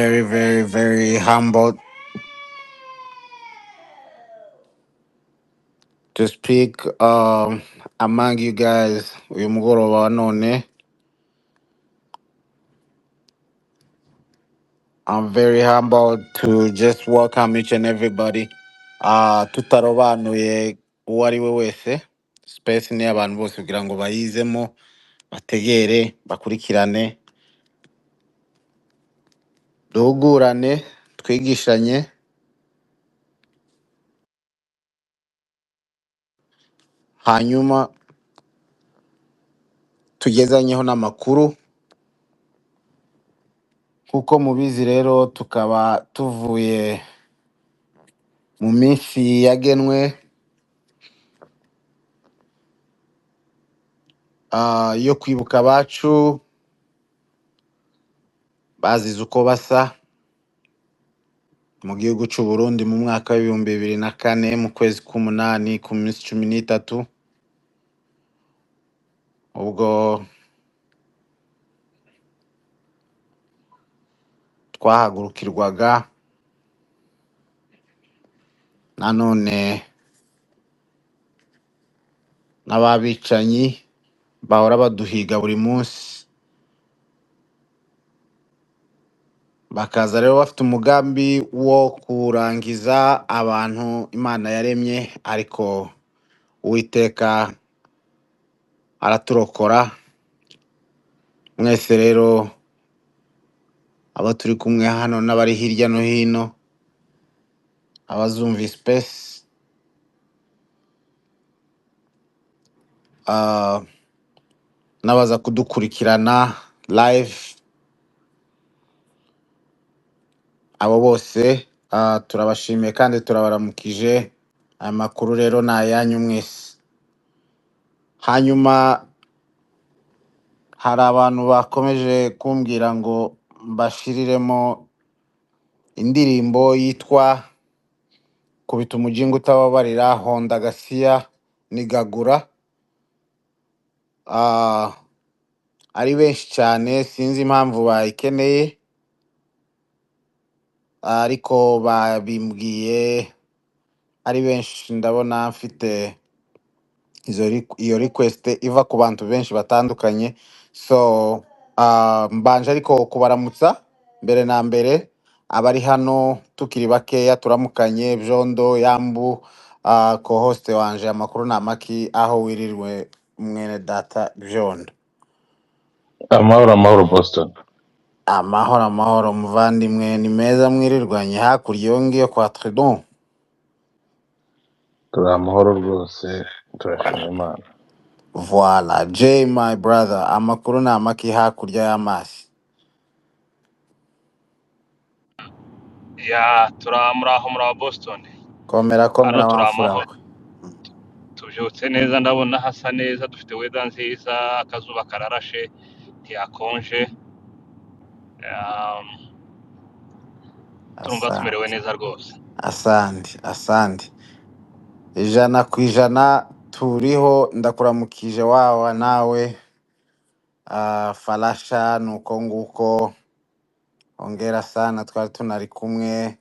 very, very, very humbled to speak among you guys uyu mugoroba wa none. I'm very humbled to just welcome each and everybody. Tutarobanuye uwo ari we wese. Space ni abantu bose kugira ngo bayizemo, bategere, bakurikirane, duhugurane, twigishanye, hanyuma tugezanyeho n'amakuru. Kuko mubizi rero tukaba tuvuye mu minsi yagenwe yo kwibuka abacu bazize uko basa mu gihugu cy'u Burundi mu mwaka w'ibihumbi 2004 mu kwezi k'umunani ku minsi 13, ubwo twahagurukirwaga nanone n'ababicanyi bahora baduhiga buri munsi, bakaza rero bafite umugambi wo kurangiza abantu Imana yaremye, ariko Uwiteka araturokora. Mwese rero abo turi kumwe hano n'abari hirya no hino, abazumva space, n'abaza kudukurikirana live, abo bose turabashimiye kandi turabaramukije. Aya makuru rero ni ayanyu mwese. Hanyuma hari abantu bakomeje kumbwira ngo mbashiriremo indirimbo yitwa Kubita Umujingo Utababarira, Honda Gasiya Nigagura. Ari benshi cyane, sinzi impamvu bayikeneye, ariko babimbwiye ari benshi. Ndabona mfite iyo request iva ku bantu benshi batandukanye, so mbanje ariko kubaramutsa mbere na mbere abari hano tukiri bakeya. Turamukanye Byondo, Yambu, co-host wanje. Amakuru ni amaki, aho wirirwe mwene data Byondo? Amahoro Boston. Amahoro muvandimwe, ni meza mwirirwanye hakurya iyo ngiyo kwa Tredon? Turi amahoro rwose, turashima Imana. Voila, J my brother, amakuru ni amaki hakurya y'amazi? Ya turamuraho muri Boston. Komera Hano turi wamfura amahoro, tubyutse neza, ndabona hasa neza, dufite weather nziza, akazuba kararashe, ntiyakonje. Turumva tumerewe neza rwose. Asante 100% turiho. Ndakuramukije wawa nawe Falasha, nuko nguko. Ongera sana, twari tunari kumwe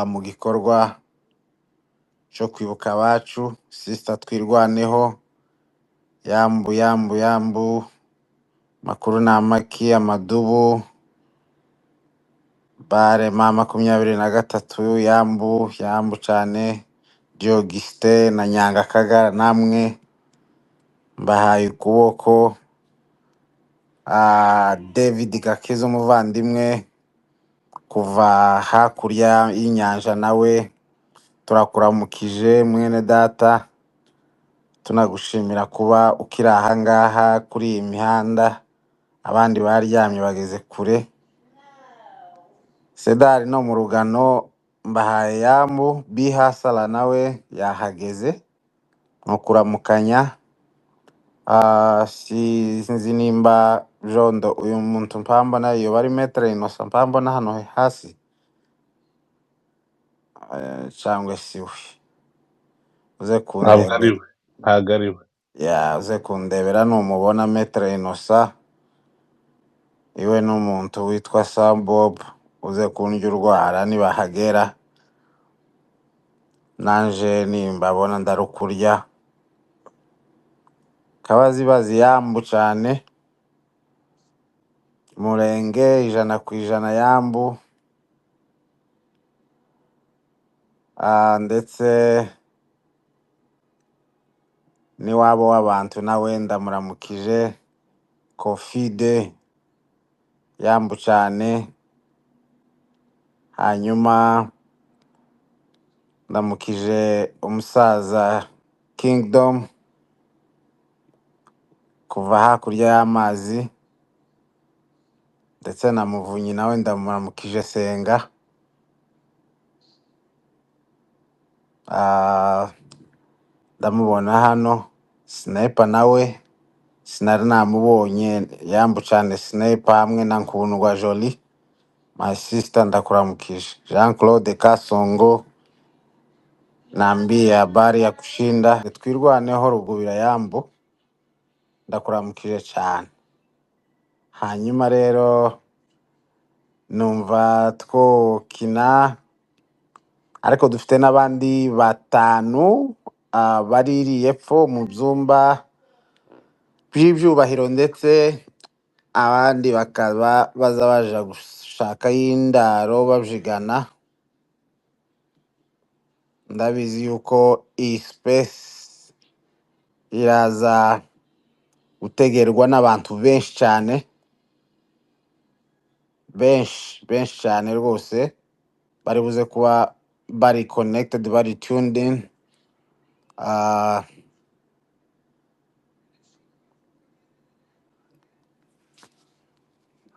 mu gikorwa cyo kwibuka abacu. Sister Twirwaneho, Yambu, makuru ni amaki, Amadubu, bare mama 23, Yambu cyane, Diogiste na Nyanga Kagara, namwe mbahaye ukuboko. David Gakizo umuvandimwe kuva hakurya y'inyanja, nawe turakuramukije mwene data, tunagushimira kuba ukiri ahangaha kuri iyi mihanda. Abandi baryamye bageze kure. Sedari no mu rugano mbahaye Yambu, Bihasala nawe yahageze, nukuramukanya. Sinzi nimba Jondo uyu muntu mpambona iyo bari Metre Innocent mpambona hano hasi, cyangwa siwe uze kundebera. Ntabwo ari we. Uze kundebera numubona Metre Innocent iwe n'umuntu witwa Sam Bob uze kundya urwara nibahagera nanje nimbabona ndarukurya kabazibazi Yambu cane Murenge 100% Yambu ndetse n'iwabo w'abantu nawe ndamuramukije Kofide Yambu cane hanyuma ndamukije umusaza Kingdom kuva hakurya y'amazi ndetse na Muvunyi nawe ndamuramukije Senga ndamubona hano Sniper nawe sinari namubonye Yambu cane Sniper hamwe na Nkundwa Jolie my sister ndakuramukije Jean Claude Kasongo naambia habari ya kushinda twirwaneho Rugubira Yambu ndakuramukije cyane hanyuma rero numva twokina ariko dufite n'abandi batanu baririye epfo mu byumba by'ibyubahiro ndetse abandi bakaba baza baja gushaka y'indaro babyigana ndabizi yuko iyi space iraza gutegerwa n'abantu benshi cyane benshi cyane rwose bari buze kuba bari connected bari tuned in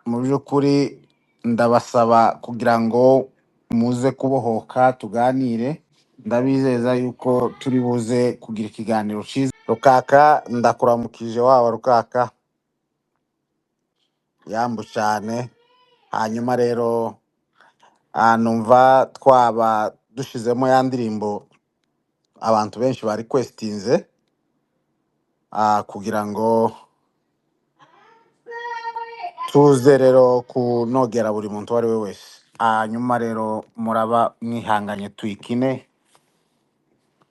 mu by'ukuri ndabasaba kugira ngo muze kubohoka tuganire ndabizeza yuko turi buze kugira ikiganiro cyiza Rukaka ndakuramukije wawe Rukaka Yambu cyane hanyuma rero numva twaba dushizemo ya ndirimbo abantu benshi bari requestinze kugira ngo tuze rero kunogera buri muntu wari we wese hanyuma rero muraba mwihanganye tuyikine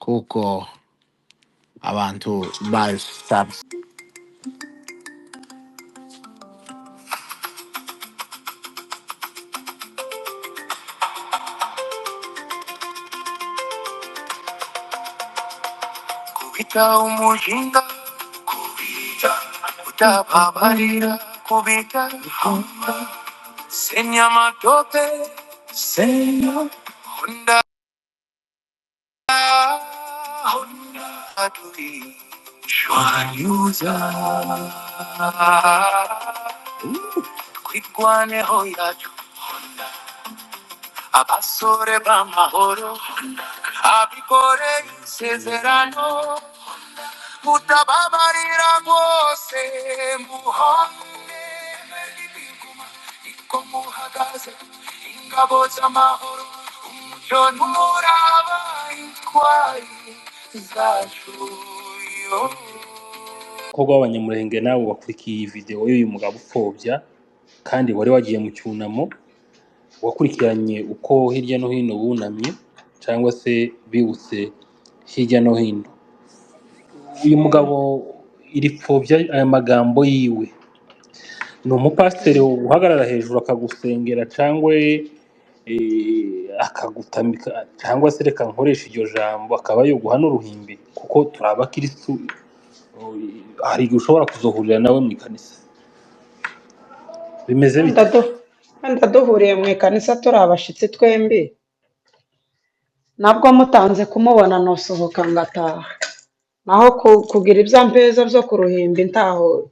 kuko abantu basabye kubita umujinga kubita utababarira kubita senya matope senya honda adui shwanyuza kwigwaneho yacu abasore b'amahoro abikoreye isezerano mutababarira rwose muhone iko muhagaze ingabo z'amahoro umucyo n'umuraba intwari zacu Umukobwa w'Abanyamulenge nawe wakurikiye iyi video y'uyu mugabo upfobya kandi wari wagiye mu cyunamo wakurikiranye uko hirya no hino bunamye cyangwa se bibutse hirya no hino uyu mugabo iri pfobya aya magambo yiwe ni umupasiteri uhagarara hejuru akagusengera cyangwa akagutamika cyangwa se reka nkoresha iryo jambo akaba yoguha n'uruhimbi kuko turi abakirisitu hari igihe ushobora kuzohurira nawe mu ikanisa bimeze bite wenda duhuriye mu ikanisa turi abashitsi twembi nabwo mutanze kumubona nosohoka ngataha naho kugira ibya mpeza byo ku ruhimbi ntaho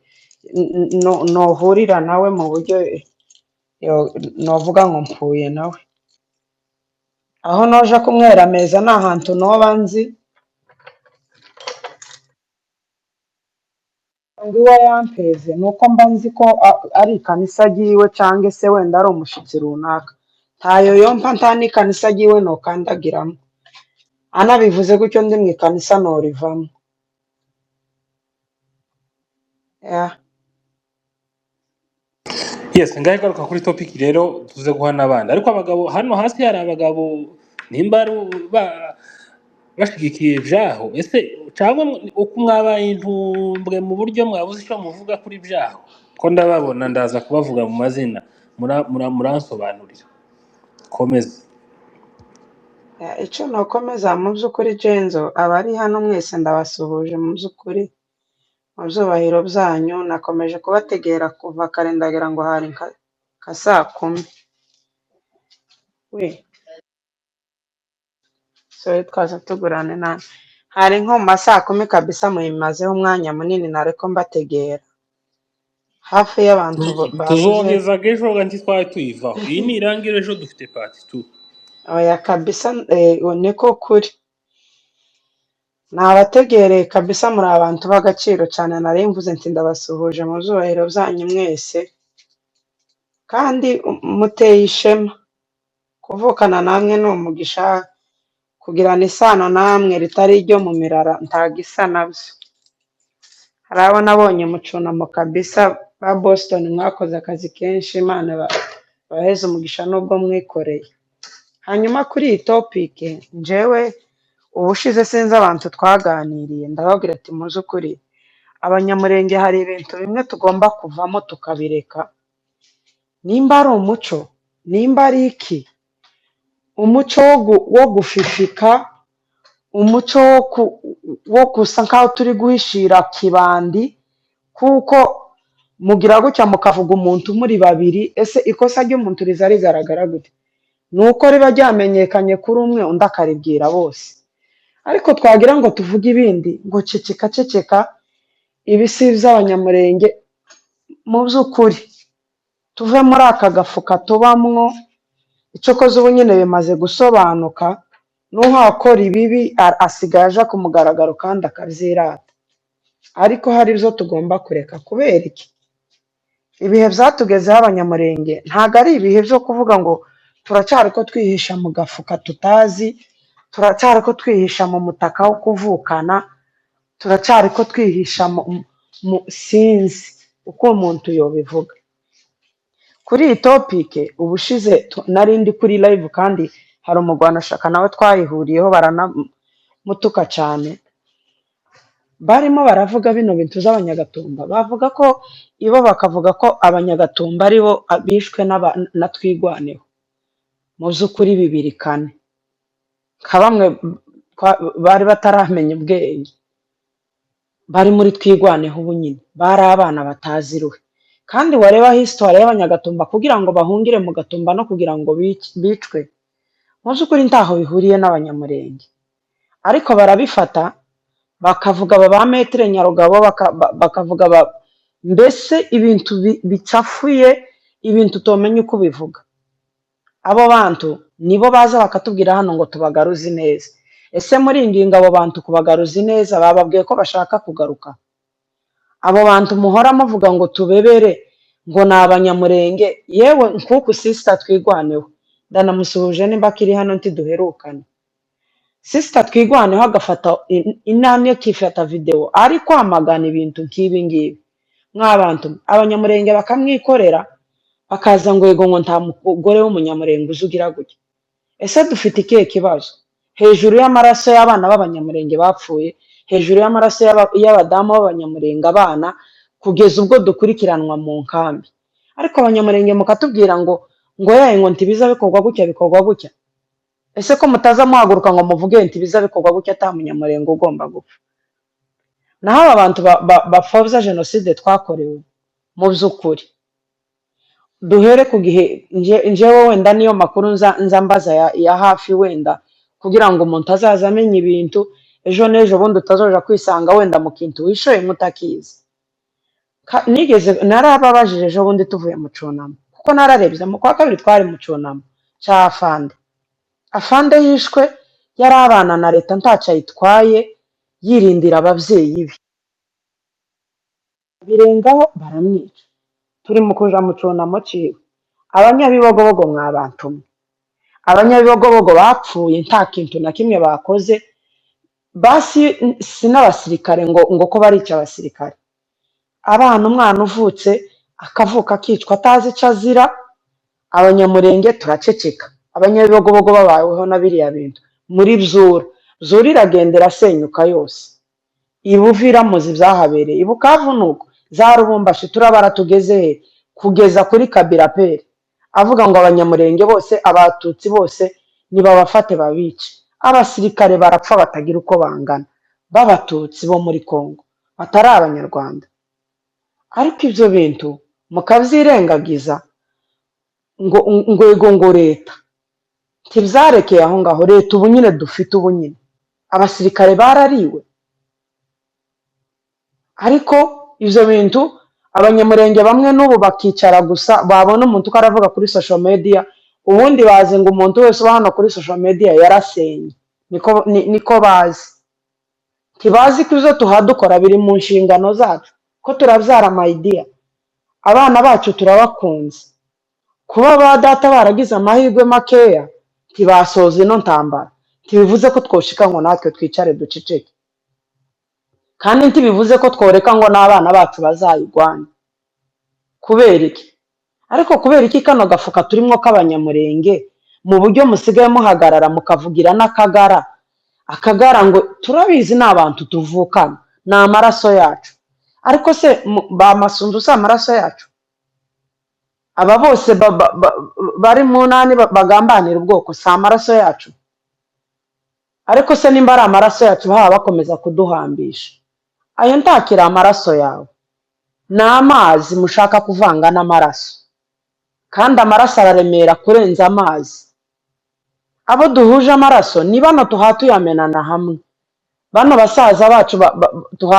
nohurira nawe mu buryo novuga ngo mpfuye nawe aho noja kumwera ameza ni ahantu noba nzi ngo iwe yampeze nuko mba nzi ko ari ikanisa ryiwe cyangwa se wenda ari umushitsi runaka ntayo yompa nta n'ikanisa ryiwe nokandagiramo anabivuze gutyo ndi mu ikanisa norivamo yes ngaho garuka kuri topic rero tuze guha n'abandi ariko abagabo hano hasi hari abagabo nimba bashigikiye byaho ese cyangwa uko mwabaye intumbwe mu buryo mwabuze icyo muvuga kuri byaho ko ndababona ndaza kubavuga mu mazina muransobanurira komeza. icyo nakomeza mu by'ukuri Genzo abari hano mwese ndabasuhuje mu by'ukuri mu byubahiro byanyu nakomeje kubategera kuva kare ndagira ngo hari nka saa kumi we sorry twaza tugurane na hari nko mu ma saa kumi kabisa muyimazeho umwanya munini nareko mbategera hafi y'abantu bavuze tuzongeza ejo ganti twari tuyivaho iyi ni irangira ejo dufite part 2 oya kabisa niko kuri nabategereye kabisa muri abantu b'agaciro cyane nari mvuze nti ndabasuhuje mu byubahiro byanyu mwese kandi muteye ishema kuvukana namwe ni umugisha kugirana isano namwe ritari iryo mu mirara ntagisa nabyo hari abo nabonye mucunamo kabisa ba Boston mwakoze akazi kenshi Imana baheze umugisha nubwo mwikoreye hanyuma kuri iyi topic njyewe ubushize sinzi abantu twaganiriye ndababwira ati mu by'ukuri abanyamurenge hari ibintu bimwe tugomba kuvamo tukabireka nimba ari umuco nimba ari iki umuco wo gufifika umuco wo gusa nkaho turi guhishira kibandi kuko mugira gutya mukavuga umuntu muri babiri ese ikosa ry'umuntu riza rigaragara gute nuko riba ryamenyekanye kuri umwe undi akaribwira bose ariko twagira ngo tuvuge ibindi ngo ceceka ibi si iby'abanyamurenge mu by'ukuri tuve muri aka gafuka tubamwo icyo koze ubu nyine bimaze gusobanuka n'uhakora ibibi asigaye aja ku mugaragaro kandi akabyirata ariko hari ibyo tugomba kureka kubera iki ibihe byatugezeho abanyamurenge ntabwo ari ibihe byo kuvuga ngo turacyari ko twihisha mu gafuka tutazi turacyari ko twihisha mu mutaka wo kuvukana turacyari ko twihisha mu sinzi uko umuntu yobivuga kuri iyi topike ubushize nari ndi kuri live kandi hari umugwanashaka nawe twayihuriyeho baranamutuka cyane barimo baravuga bino bintu z'abanyagatumba bavuga ko ibo bakavuga ko abanyagatumba aribo bishwe na twigwaneho mu by'ukuri 2004 nka bamwe bari bataramenya ubwenge bari muri twigwaneho ubu nyine bari abana bataziruwe kandi wareba histoire y'abanyagatumba kugira ngo bahungire mu gatumba no kugira ngo bicwe mu by'ukuri ntaho bihuriye n'abanyamurenge ariko barabifata bakavuga ba Maître Nyarugabo bakavuga mbese ibintu bicafuye ibintu utomenya uko bivuga abo bantu nibo baza bakatubwira hano ngo tubagaruze neza ese muri ingingo abo bantu kubagaruza neza bababwiye ko bashaka kugaruka abo bantu muhora muvuga ngo tubebere ngo ni abanyamurenge yewe nkuko sister twigwaneho ndanamusuhuje nimba kiri hano ntiduherukane sister twigwaneho agafata inamye akifata video ari kwamagana ibintu nk'ibi ngibi nk'abantu abanyamurenge bakamwikorera bakaza ngo yego ngo nta mugore w'umunyamurenge uzugira gutya ese dufite ikihe kibazo hejuru y'amaraso y'abana b'abanyamurenge bapfuye hejuru y'amaraso y'abadamu b'abanyamurenge abana kugeza ubwo dukurikiranwa mu nkambi ariko abanyamurenge mukatubwira ngo yaye ngo ntibiza bikorwa gutya ese ko mutaza muhaguruka ngo muvuge ntibiza bikorwa gutya ata munyamurenge ugomba gupfa naho aba bantu bapfobya jenoside twakorewe mu by'ukuri duhere ku gihe njyewe wenda niyo makuru nza mbaza ya hafi wenda kugira ngo umuntu azaza amenya ibintu ejo n'ejo bundi utazoja kwisanga wenda mu kintu wishoye mutakizi nigeze narababajije ejo bundi tuvuye mu cunamo kuko nararebye mu kwa kabiri twari mu cunamo cya afande yishwe yari abana na leta ntaco ayitwaye yirindira ababyeyi be birengaho baramwica turi mu kuja mu cunamo ciwe abanyabibogobogo mwabantumwe abanyabibogobogo bapfuye nta kintu na kimwe bakoze basi si n'abasirikare ngo ko barica abasirikare abana umwana uvutse akavuka akicwa atazi icyo azira. Abanyamurenge turaceceka, abanyabibogobogo babayeho na biriya bintu muri zura iragenda irasenyuka yose, ibuva iramuzi byahabereye, ibukavu nuko za rubumbashi turabara tugeze he, kugeza kuri Kabila pere avuga ngo abanyamurenge bose abatutsi bose nibabafate babice. Abasirikare barapfa batagira uko bangana b'abatutsi bo muri Kongo batari abanyarwanda, ariko ibyo bintu mukabyirengagiza ngo leta ntibyarekeye aho ngaho. Leta ubu nyine dufite ubu nyine abasirikare barariwe, ariko ibyo bintu abanyamurenge bamwe n'ubu bakicara gusa babona umuntu uko aravuga kuri social media, ubundi bazi ngo umuntu wese uba hano kuri social media yarasenye. Niko bazi, ntibazi ko ibyo tuhadukora biri mu nshingano zacu, ko turabyara amayidiya, abana bacu turabakunze. Kuba ba data baragize amahirwe makeya ntibasoza ino ntambara ntibivuze ko twoshika ngo natwe twicare duceceke, kandi ntibivuze ko tworeka ngo n'abana bacu bazayigwanya. Kubera iki? Ariko kubera iki kano gafuka turimo k'abanyamurenge mu buryo musigaye muhagarara mukavugira akagara ngo turabizi ni abantu tuvukana, ni amaraso yacu. Ariko se ba Masunzu si amaraso yacu? Aba bose bari mu nani bagambanira ubwoko si amaraso yacu? Ariko se nimba ari amaraso yacu baba bakomeza kuduhambisha, ayo ntakiri amaraso yawe, ni amazi mushaka kuvanga n'amaraso, kandi amaraso araremera kurenza amazi. Abo duhuje amaraso ni bano tuyamenana hamwe, bano basaza bacu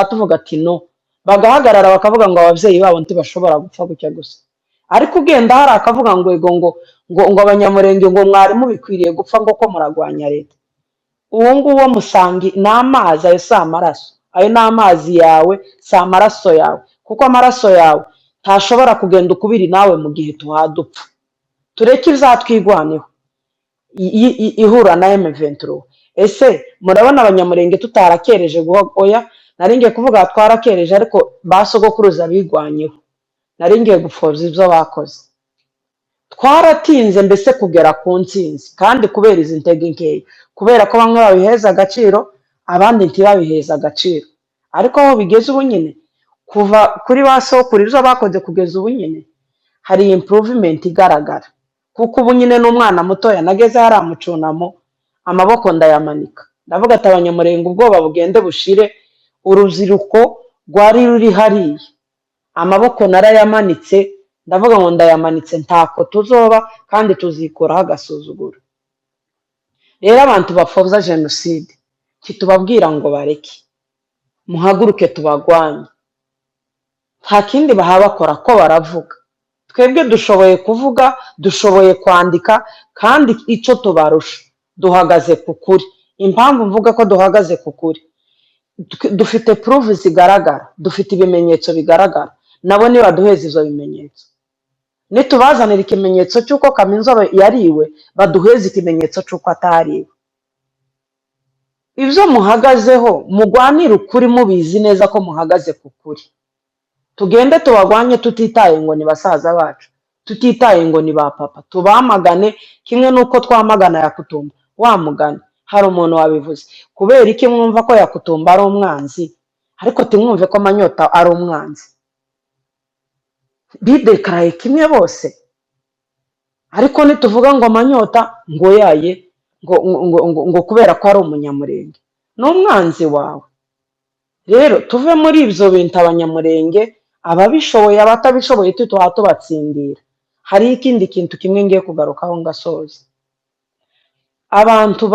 tuvuga ati no, bagahagarara bakavuga ngo ababyeyi babo ntibashobora gupfa gutya gusa. Ariko ugenda hari akavuga ngo abanyamurenge ngo mwarimu bikwiriye gupfa ngo ko muragwanya leta. Uwo nguwo musangi ni amazi, ayo si amaraso, ayo ni amazi yawe si amaraso yawe, kuko amaraso yawe ntashobora kugenda ukubiri nawe mu gihe tuhadupfa. Tureke izatwigwaneho ihura na M23. Ese murabona abanyamurenge tutarakereje oya, naringiye kuvuga twarakereje, ariko basogokuruza bigwanyeho, naringiye gupfobya ibyo bakoze. Twaratinze mbese kugera ku ntsinzi, kandi kubera izi ntege nkeya, kubera ko bamwe babiheza agaciro abandi ntibabiheza agaciro. Ariko aho bigeze ubu nyine, kuva kuri basokura ibyo bakoze kugeza ubu nyine hari improvement igaragara, kuko ubu nyine n'umwana mutoya nageze hari amucunamo amaboko ndayamanika, ndavuga ati abanyamurenge ubwoba bugende bushire, urubyiruko rwari ruri hariya amaboko narayamanitse, ndavuga ngo ndayamanitse ntako tuzoba, kandi tuzikuraho agasuzuguro. Rero abantu bapfobya jenoside kitubabwira ngo bareke, muhaguruke tubagwanye, nta kindi bakora ko baravuga. Twebwe dushoboye kuvuga, dushoboye kwandika, kandi icyo tubarusha duhagaze ku kuri. Impamvu mvuga ko duhagaze ku kuri, dufite proof zigaragara, dufite ibimenyetso bigaragara. Nabo niba duheza izo bimenyetso, nitubazanira ikimenyetso cy'uko Kaminzo yariwe, baduheza ikimenyetso cy'uko atariwe. Ibyo muhagazeho mugwanira ukuri mubizi neza ko muhagaze ku kuri. Tugende tubagwanye tutitaye ngo ni basaza bacu, tutitaye ngo ni ba papa, tubamagane kimwe nuko twamagana Yakutumba. Wa mugani hari umuntu wabivuze, kubera iki mwumva ko Yakutumba ari umwanzi ariko timwumve ko Manyota ari umwanzi? Bidekaraye kimwe bose, ariko nituvuga ngo Manyota ngo yaye ngo kubera ko ari umunyamurenge ni umwanzi wawe. Rero tuve muri ibyo bintu abanyamurenge, ababishoboye abatabishoboye tuba tubatsindira. Hari ikindi kintu kimwe ngiye kugarukaho ngasoza, abantu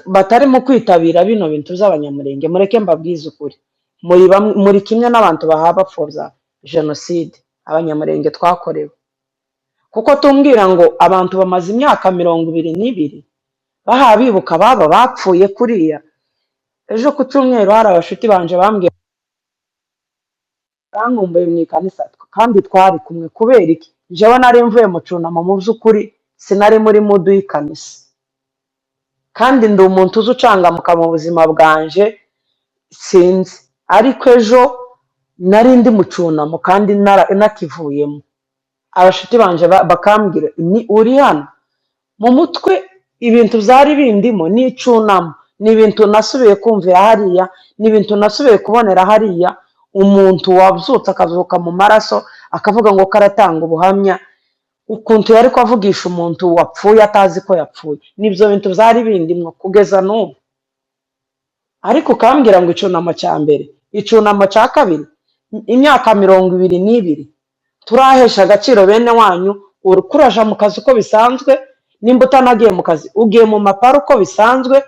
batarimo kwitabira bino bintu by'abanyamurenge, mureke mbabwize ukuri, muri kimwe n'abantu bapfobya jenoside abanyamurenge twakorewe. Kuko tumbwira ngo abantu bamaze imyaka 22 bibuka baba bapfuye kuriya. Ejo ku cyumweru hari abashuti banje bambwiye bankumbuye mu ikanisa, kandi twari kumwe. Kubera iki? Jewe nari mvuye mu cunamo, mu by'ukuri sinari muri mudu y'ikanisa, kandi ndi umuntu uzi ucangamuka mu buzima bwanje sinzi. Ariko ejo nari ndi mu cyunamo kandi nakivuyemo. Abashuti banje bakambwira ni uri hano mu mutwe, ibintu byari bindimo ni icunamo, ni ibintu nasubiye kumvira hariya, ni ibintu nasubiye kubonera hariya. Umuntu wabyutse akazuka mu maraso akavuga ngo karatanga ubuhamya, ukuntu yari kuvugisha umuntu wapfuye atazi ko yapfuye. Nibyo bintu byari bindimo kugeza n'ubu. Ariko ukambwira ngo icunamo cya mbere, icunamo cya kabiri, imyaka 22 turahesha agaciro bene wanyu. Kuraja mu kazi uko bisanzwe, nimba utanagiye mu kazi ugiye mu mapara uko bisanzwe,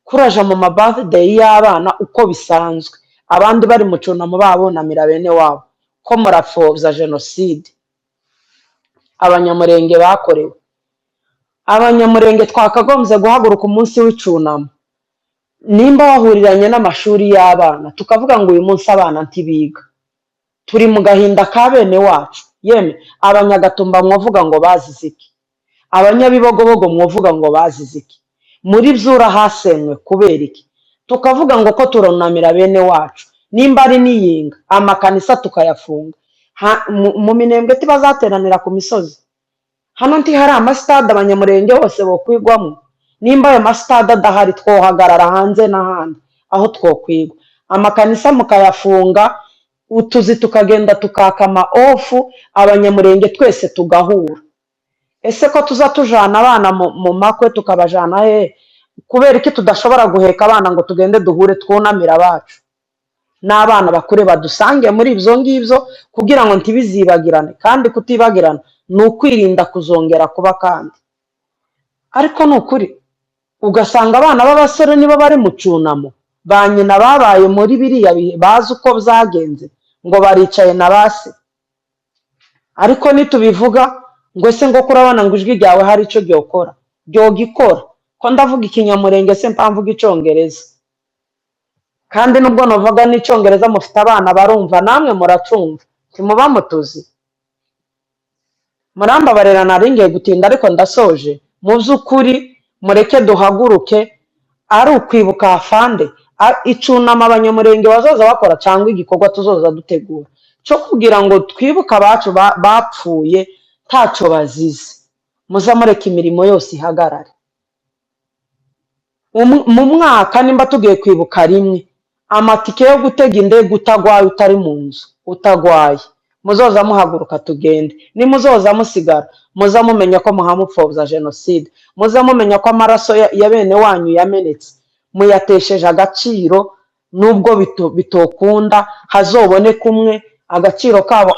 kuraja mu mabirthday y'abana uko bisanzwe, abandi bari mu cunamo babunamira bene wabo. Ko murapfobya jenoside abanyamurenge bakorewe. Abanyamurenge twakagombye guhaguruka umunsi w'icunamo, nimba wahuriranye n'amashuri y'abana tukavuga ngo uyu munsi abana ntibiga, turi mu gahinda ka bene wacu. Yeme abanyagatumba mwavuga ngo bazize iki, abanyabibogobogo mwavuga ngo bazize iki, muri byura hasenywe kubera iki, tukavuga ngo ko turunamira bene wacu. Nimba ari niyinga amakanisa tukayafunga, mu Minembwe tibazateranira ku misozi, hano ntihari amasitade abanyamurenge bose bokwigwamo. Nimba ayo masitade adahari twohagarara hanze n'ahandi aho twokwigwa, amakanisa mukayafunga, utuzi tukagenda tukakama ofu, abanyamurenge twese tugahura. Ese ko tuza tujana abana mu makwe tukabajana he? Kubera iki tudashobora guheka abana ngo tugende duhure twunamira abacu? N'abana bakure badusange muri ibyo ngibyo kugira ngo ntibizibagirane, kandi kutibagirana ni ukwirinda kuzongera kuba kandi. Ariko ni ukuri ugasanga abana b'abasore nibo bari mu cunamo, ba nyina babaye muri biriya bihe bazi uko byagenze, ngo baricaye na base. Ariko nitubivuga ngo ese ngo kurabana ngo ijwi ryawe hari icyo ryokora, ryogikora ko ndavuga ikinyamurenge se mpamvuga icyongereza, kandi nubwo navuga n'icyongereza mufite abana barumva, namwe muracumva, ntimuba mutuzi. Murambabarira nari ngiye gutinda ariko ndasoje. Mu by'ukuri mureke duhaguruke, ari ukwibuka afande, icunama abanyamurenge bazoza bakora cyangwa igikorwa tuzoza dutegura cyo kugira ngo twibuke abacu bapfuye ntacyo bazize. Muza mureka imirimo yose ihagarare. Mu mwaka nimba tugiye kwibuka rimwe, amatike yo gutega indege utagwaye, utari mu nzu utagwaye, muzoza muhaguruka tugende. Nimuzoza musigara muza mumenya ko muhamupfobya jenoside, muza mumenya ko amaraso ya bene wanyu yamenetse, muyatesheje agaciro. Nubwo bitokunda hazobone kumwe, agaciro kabo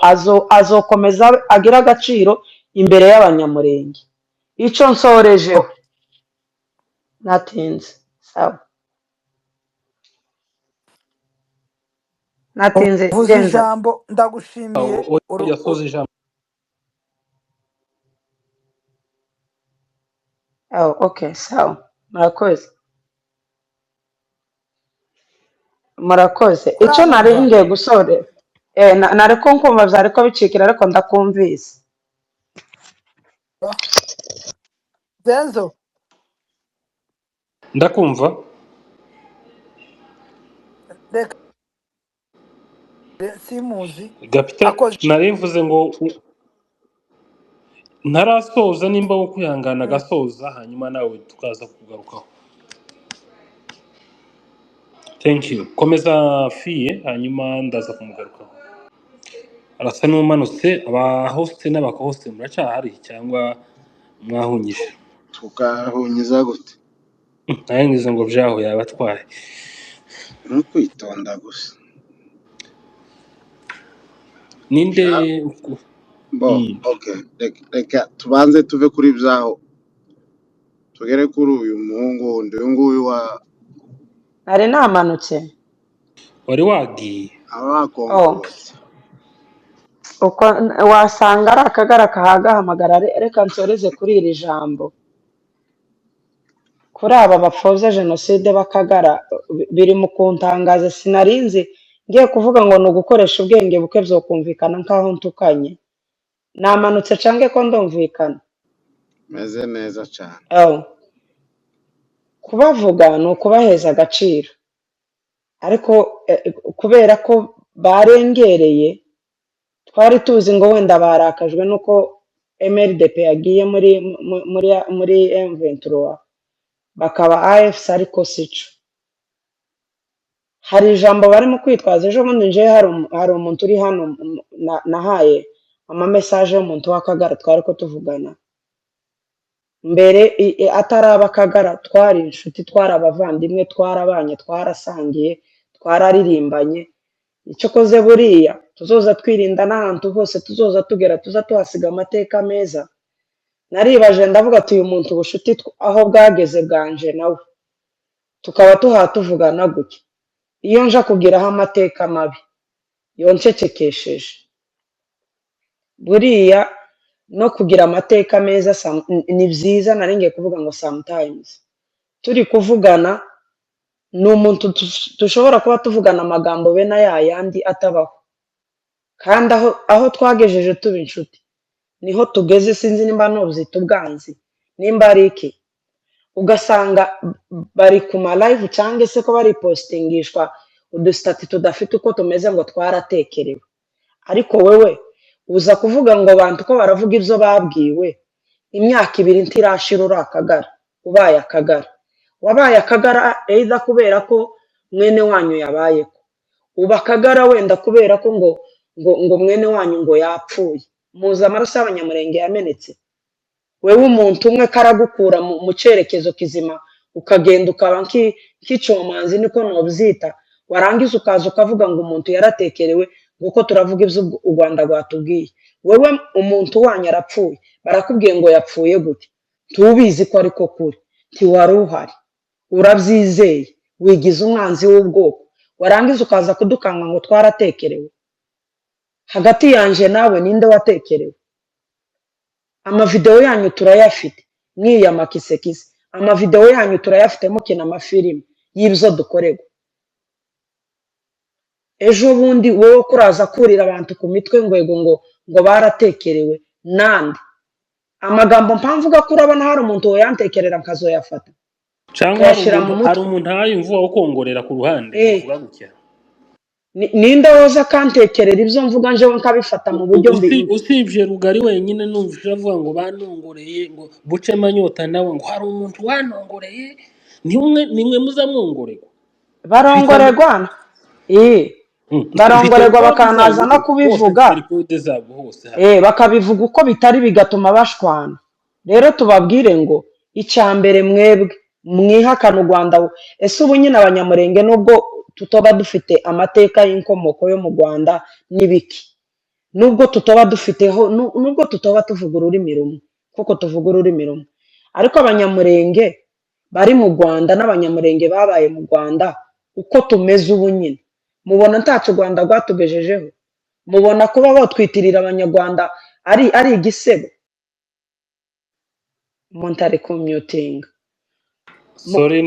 azokomeza agira agaciro imbere y'abanyamurenge. Icyo nsorejeho natinze, sawa natinze uvuze genza. ijambo ndagushimiye yasoze ijambo. Okay, sawa, murakoze. Icyo nari ngiye gusore nari ko nkumva byari ko bicikira ariko ndakumvise. Zenzo Ndakumva. reka simuzi Gapita akoze nari mvuze ngo ntarasoza, nimba wo kwihangana agasoza hanyuma nawe tukaza kugarukaho. Thank you. Komeza fiye hanyuma ndaza kumugarukaho. Arasa n'umanutse. Aba host n'abakohost muracyahari cyangwa mwahunyije? tukahunyiza gute? Naye ngize ngo byaho yabatwaye. Ni ukwitonda gusa. Ninde Okay, reka tubanze tuve kuri byaho tugere kuri uyu muhungu wundi, uyu nguyu nari namanutse wari wagiye abakonkose. uko wasanga ari akagara kahagahamagara. Reka nsoreze kuri iri jambo, kuri aba bapfobya jenoside b'akagara. Biri mu kuntangaza, sinarinzi ngiye kuvuga ngo ni ugukoresha ubwenge buke byokumvikana nkaho ntukanye. Namanutse cange ko ndumvikana? Meze neza cyane. Kubavuga ni ukubaheza agaciro, ariko kubera ko barengereye twari tuzi ngo wenda barakajwe nuko MLDP yagiye muri M23 bakaba AFC ariko sico hari ijambo barimo kwitwaza ejo bundi nje hari umuntu uri hano nahaye ama message y'umuntu w'Akagara twari ko tuvugana mbere ataraba Akagara twari inshuti twarabavandimwe twarabanye twarasangiye twararirimbanye icyo koze buriya tuzoza twirinda n'ahantu hose tuzoza tugera tuza tuhasiga amateka meza naribaje ndavuga ati uyu muntu ubushuti aho bwageze bwanje nawe tukaba tuhatuvugana gutya iyo nja kugiraho amateka mabi yoncecekesheje buriya no kugira amateka meza ni byiza naringiye kuvuga ngo sometimes turi kuvugana ni umuntu dushobora kuba tuvugana amagambo bene yandi atabaho kandi aho twagejeje tuba inshuti niho tugeze sinzi nimba nubuzita ubwanzi nimba ari iki ugasanga bari ku ma live cyangwa se ko bari postingishwa udustati tudafite uko tumeze ngo twaratekerewe ariko wewe uza kuvuga ngo abantu ko baravuga ibyo babwiwe imyaka 2 ntirashira uri Akagara ubaye Akagara wabaye Akagara either kubera ko mwene wanyu yabayeko uba Akagara wenda kubera ko ngo mwene wanyu ngo yapfuye muza amaraso y'abanyamurenge yamenetse wewe umuntu umwe karagukura mu cyerekezo kizima ukagenda ukaba nk'icomanzi niko nobyita warangiza ukaza ukavuga ngo umuntu yaratekerewe nguko turavuga ibyo u Rwanda rwatubwiye wewe umuntu wanyu arapfuye barakubwiye ngo yapfuye gute tubizi ko ariko kuri ntiwari uhari urabyizeye wigize umwanzi w'ubwoko warangiza ukaza kudukanga ngo twaratekerewe hagati yanje nawe ninde watekerewe amavideo yanyu turayafite mwiyama kisekise amavideo yanyu turayafite mukina amafilime y'ibyo dukorego ejo bundi wowe kuraza kurira abantu ku mitwe ngo baratekerewe nande amagambo mpamvuga ko urabona hari umuntu yantekerera nkazoyafata cyangwa hari umuntu ayumva ukongorera ku ruhande uvuga gutya ninde woza kantekerera ibyo mvuga nje nkabifata mu buryo mbi usibye Rugari wenyine numvise avuga ngo banongoreye ngo buce manyota nawe ngo hari umuntu wanongoreye nimwe muzamwongorerwa barongoregwana barongoregwa bakanaza no kubivuga bakabivuga uko bitari bigatuma bashwana rero tubabwire ngo icyambere mwebwe mwihakana u Rwanda ese ubu nyine abanyamurenge nubwo tutoba dufite amateka y'inkomoko yo mu Rwanda n'ibiki nubwo tutoba dufiteho nubwo tutoba tuvuga ururimi rumwe kuko tuvuga ururimi rumwe ariko abanyamurenge bari mu Rwanda n'abanyamurenge babaye mu Rwanda uko tumeze ubu nyine mubona ntacu u Rwanda rwatugejejeho mubona kuba batwitirira abanyarwanda ari igisebo montare commuting sorry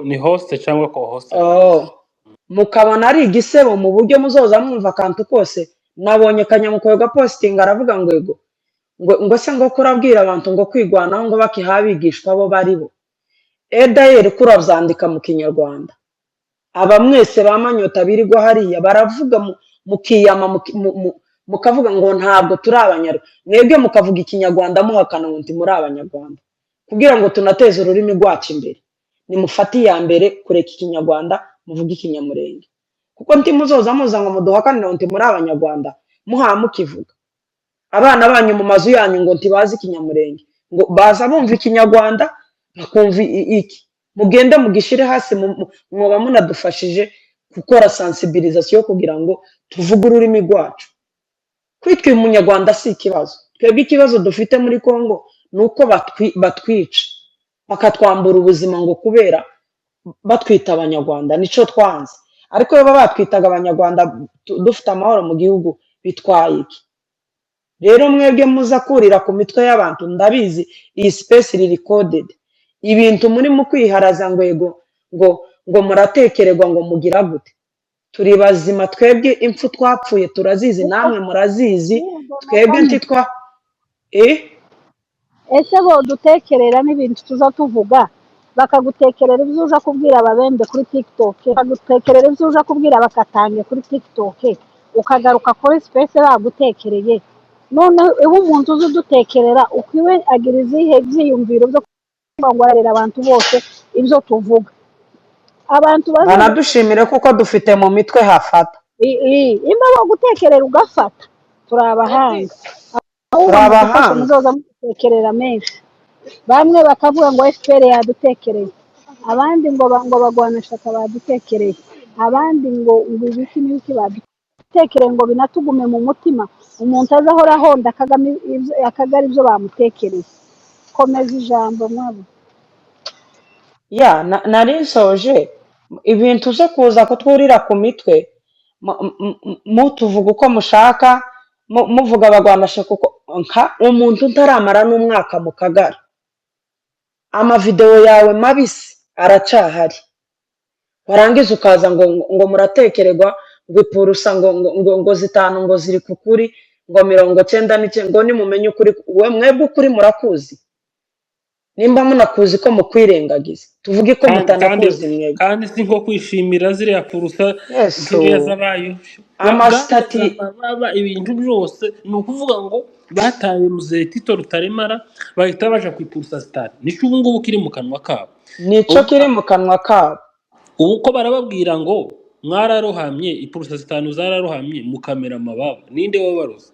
ni host cyangwa co-host mukabona ari igisebo mu buryo muzoza mwumva akantu kose nabonye kanyamukoga posting aravuga ngo se ngo kurabwira abantu ngo kwigwanaho ngo bakihabigishwa bo bari bo edayeri kuravyandika mu Kinyarwanda aba mwese bamanyota birirwa hariya baravuga mukiyama mukavuga ngo ntabwo turi abanyarwanda mwebwe mukavuga Ikinyarwanda muhakana ngo ndi muri abanyarwanda kugira ngo tunateze ururimi rwacu imbere nimufati ya mbere kureka Ikinyarwanda muvuga Ikinyamurenge kuko ndi muzoza muza ngo muduhakanira ngo ndi muri abanyarwanda mukivuga abana banyu mu mazu yanyu ngo ntibazi Ikinyamurenge ngo baza bumva Ikinyarwanda bakumva iki mugende mugishire hasi mwoba munadufashije gukora sensibilisation kugira ngo tuvuge ururimi rwacu kwitwa umunyarwanda si ikibazo twebwe ikibazo dufite muri Kongo nuko batwica bakatwambura ubuzima ngo kubera batwita abanyarwanda nico twanze ariko baba batwitaga abanyarwanda dufite amahoro mu gihugu bitwaye iki rero mwebwe muza kurira ku mitwe y'abantu ndabizi iyi space iri recorded ibintu muri mu kwiharaza ngo muratekererwa ngo mugira gute turi bazima twebwe impfu twapfuye turazizi namwe murazizi twebwe ntitwa ese bo dutekerera n'ibintu tuza tuvuga bakagutekerera ibyo uja kubwira ababembe kuri TikTok, bakagutekerera ibyo uja kubwira abakatange kuri TikTok, ukagaruka kuri space bagutekereye. None ubu umuntu uzi udutekerera ukwiwe agira izihe byiyumviro byo kwangwarira abantu bose ibyo tuvuga. Abantu bazoza banadushimire kuko dufite mu mitwe hafata, imba bagutekerera ugafata, turi abahanga. ahubwo turi mudufashe abahanga. muzoza mudutekerera menshi. Bamwe bakavuga ngo FPR yadutekereye, abandi ngo bagwanashaka badutekereye, abandi ngo ibiki n'ibiki badutekereye, ngo binatugume mu mutima, umuntu azahora ahonda akagara ibyo bamutekereye. Komeza ijambo mwabo. Ya nari nsoje ibintu zo kuza kutwurira ku mitwe mutuvuga uko mushaka, muvuga abagwanashaka uko nka umuntu utaramara n'umwaka mu kagara, amavideo yawe mabisi aracahari, warangiza ukaza ngo muratekererwa ngo ipurusa ngo zitanu ngo ziri kukuri ngo 99 ngo nimumenye ukuri. We mwebwe ukuri murakuzi? Nimba munakuzi ko mukwirengagiza, tuvuge ko mutanakuzi mwebwe. kandi si nko kwishimira ziriya purusa Yesu, ziriya zabayo amastati baba ibintu byose ni ukuvuga ngo bataye muzehe Tito Rutaremara bahita baja ku ipurusa sitari. Nico ubu ngubu kiri mu kanwa kabo, nico kiri mu kanwa kabo. ubu ko barababwira ngo mwararohamye, ipurusa zitanu zararohamye mukamera amababa, ninde wabaroza?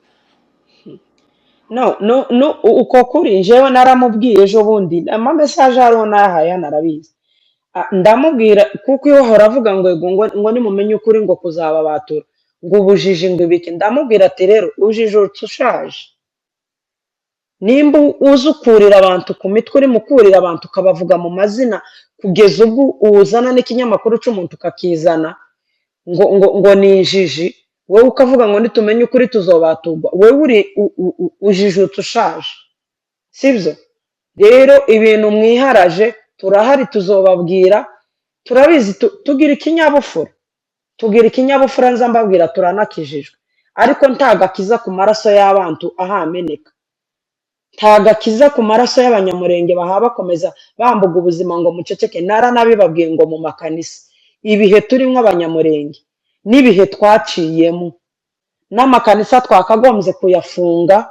No, uko kuri jewe naramubwiye ejo bundi ama message hariho nayahaye narabizi. Ndamubwira kuko iyo hora avuga ngo nimumenye ukuri ngo kuzaba batura ngo ubujiji ngo ibiki. Ndamubwira ati rero ujijutse ushaje, nimba uzukurira abantu ku mitwe, uri mukurira abantu ukabavuga mu mazina kugeza ubwo uzana n'ikinyamakuru cy'umuntu ukakizana ngo ni injiji, wowe ukavuga ngo nitumenye ukuri tuzobaturwa, wewe uri ujijutse ushaje, sibyo? Rero ibintu mwiharaje turahari, tuzobabwira, turabizi, tugira ikinyabufura nza mbabwira turanakijijwe, ariko ntagakiza ku maraso y'abantu ahameneka, ntagakiza ku maraso y'abanyamurenge bakomeza bambuga ubuzima ngo muceceke. Naranabibabwiye ngo mu makanisa ibihe turimo abanyamurenge n'ibihe twaciyemo, n'amakanisa twakagombye kuyafunga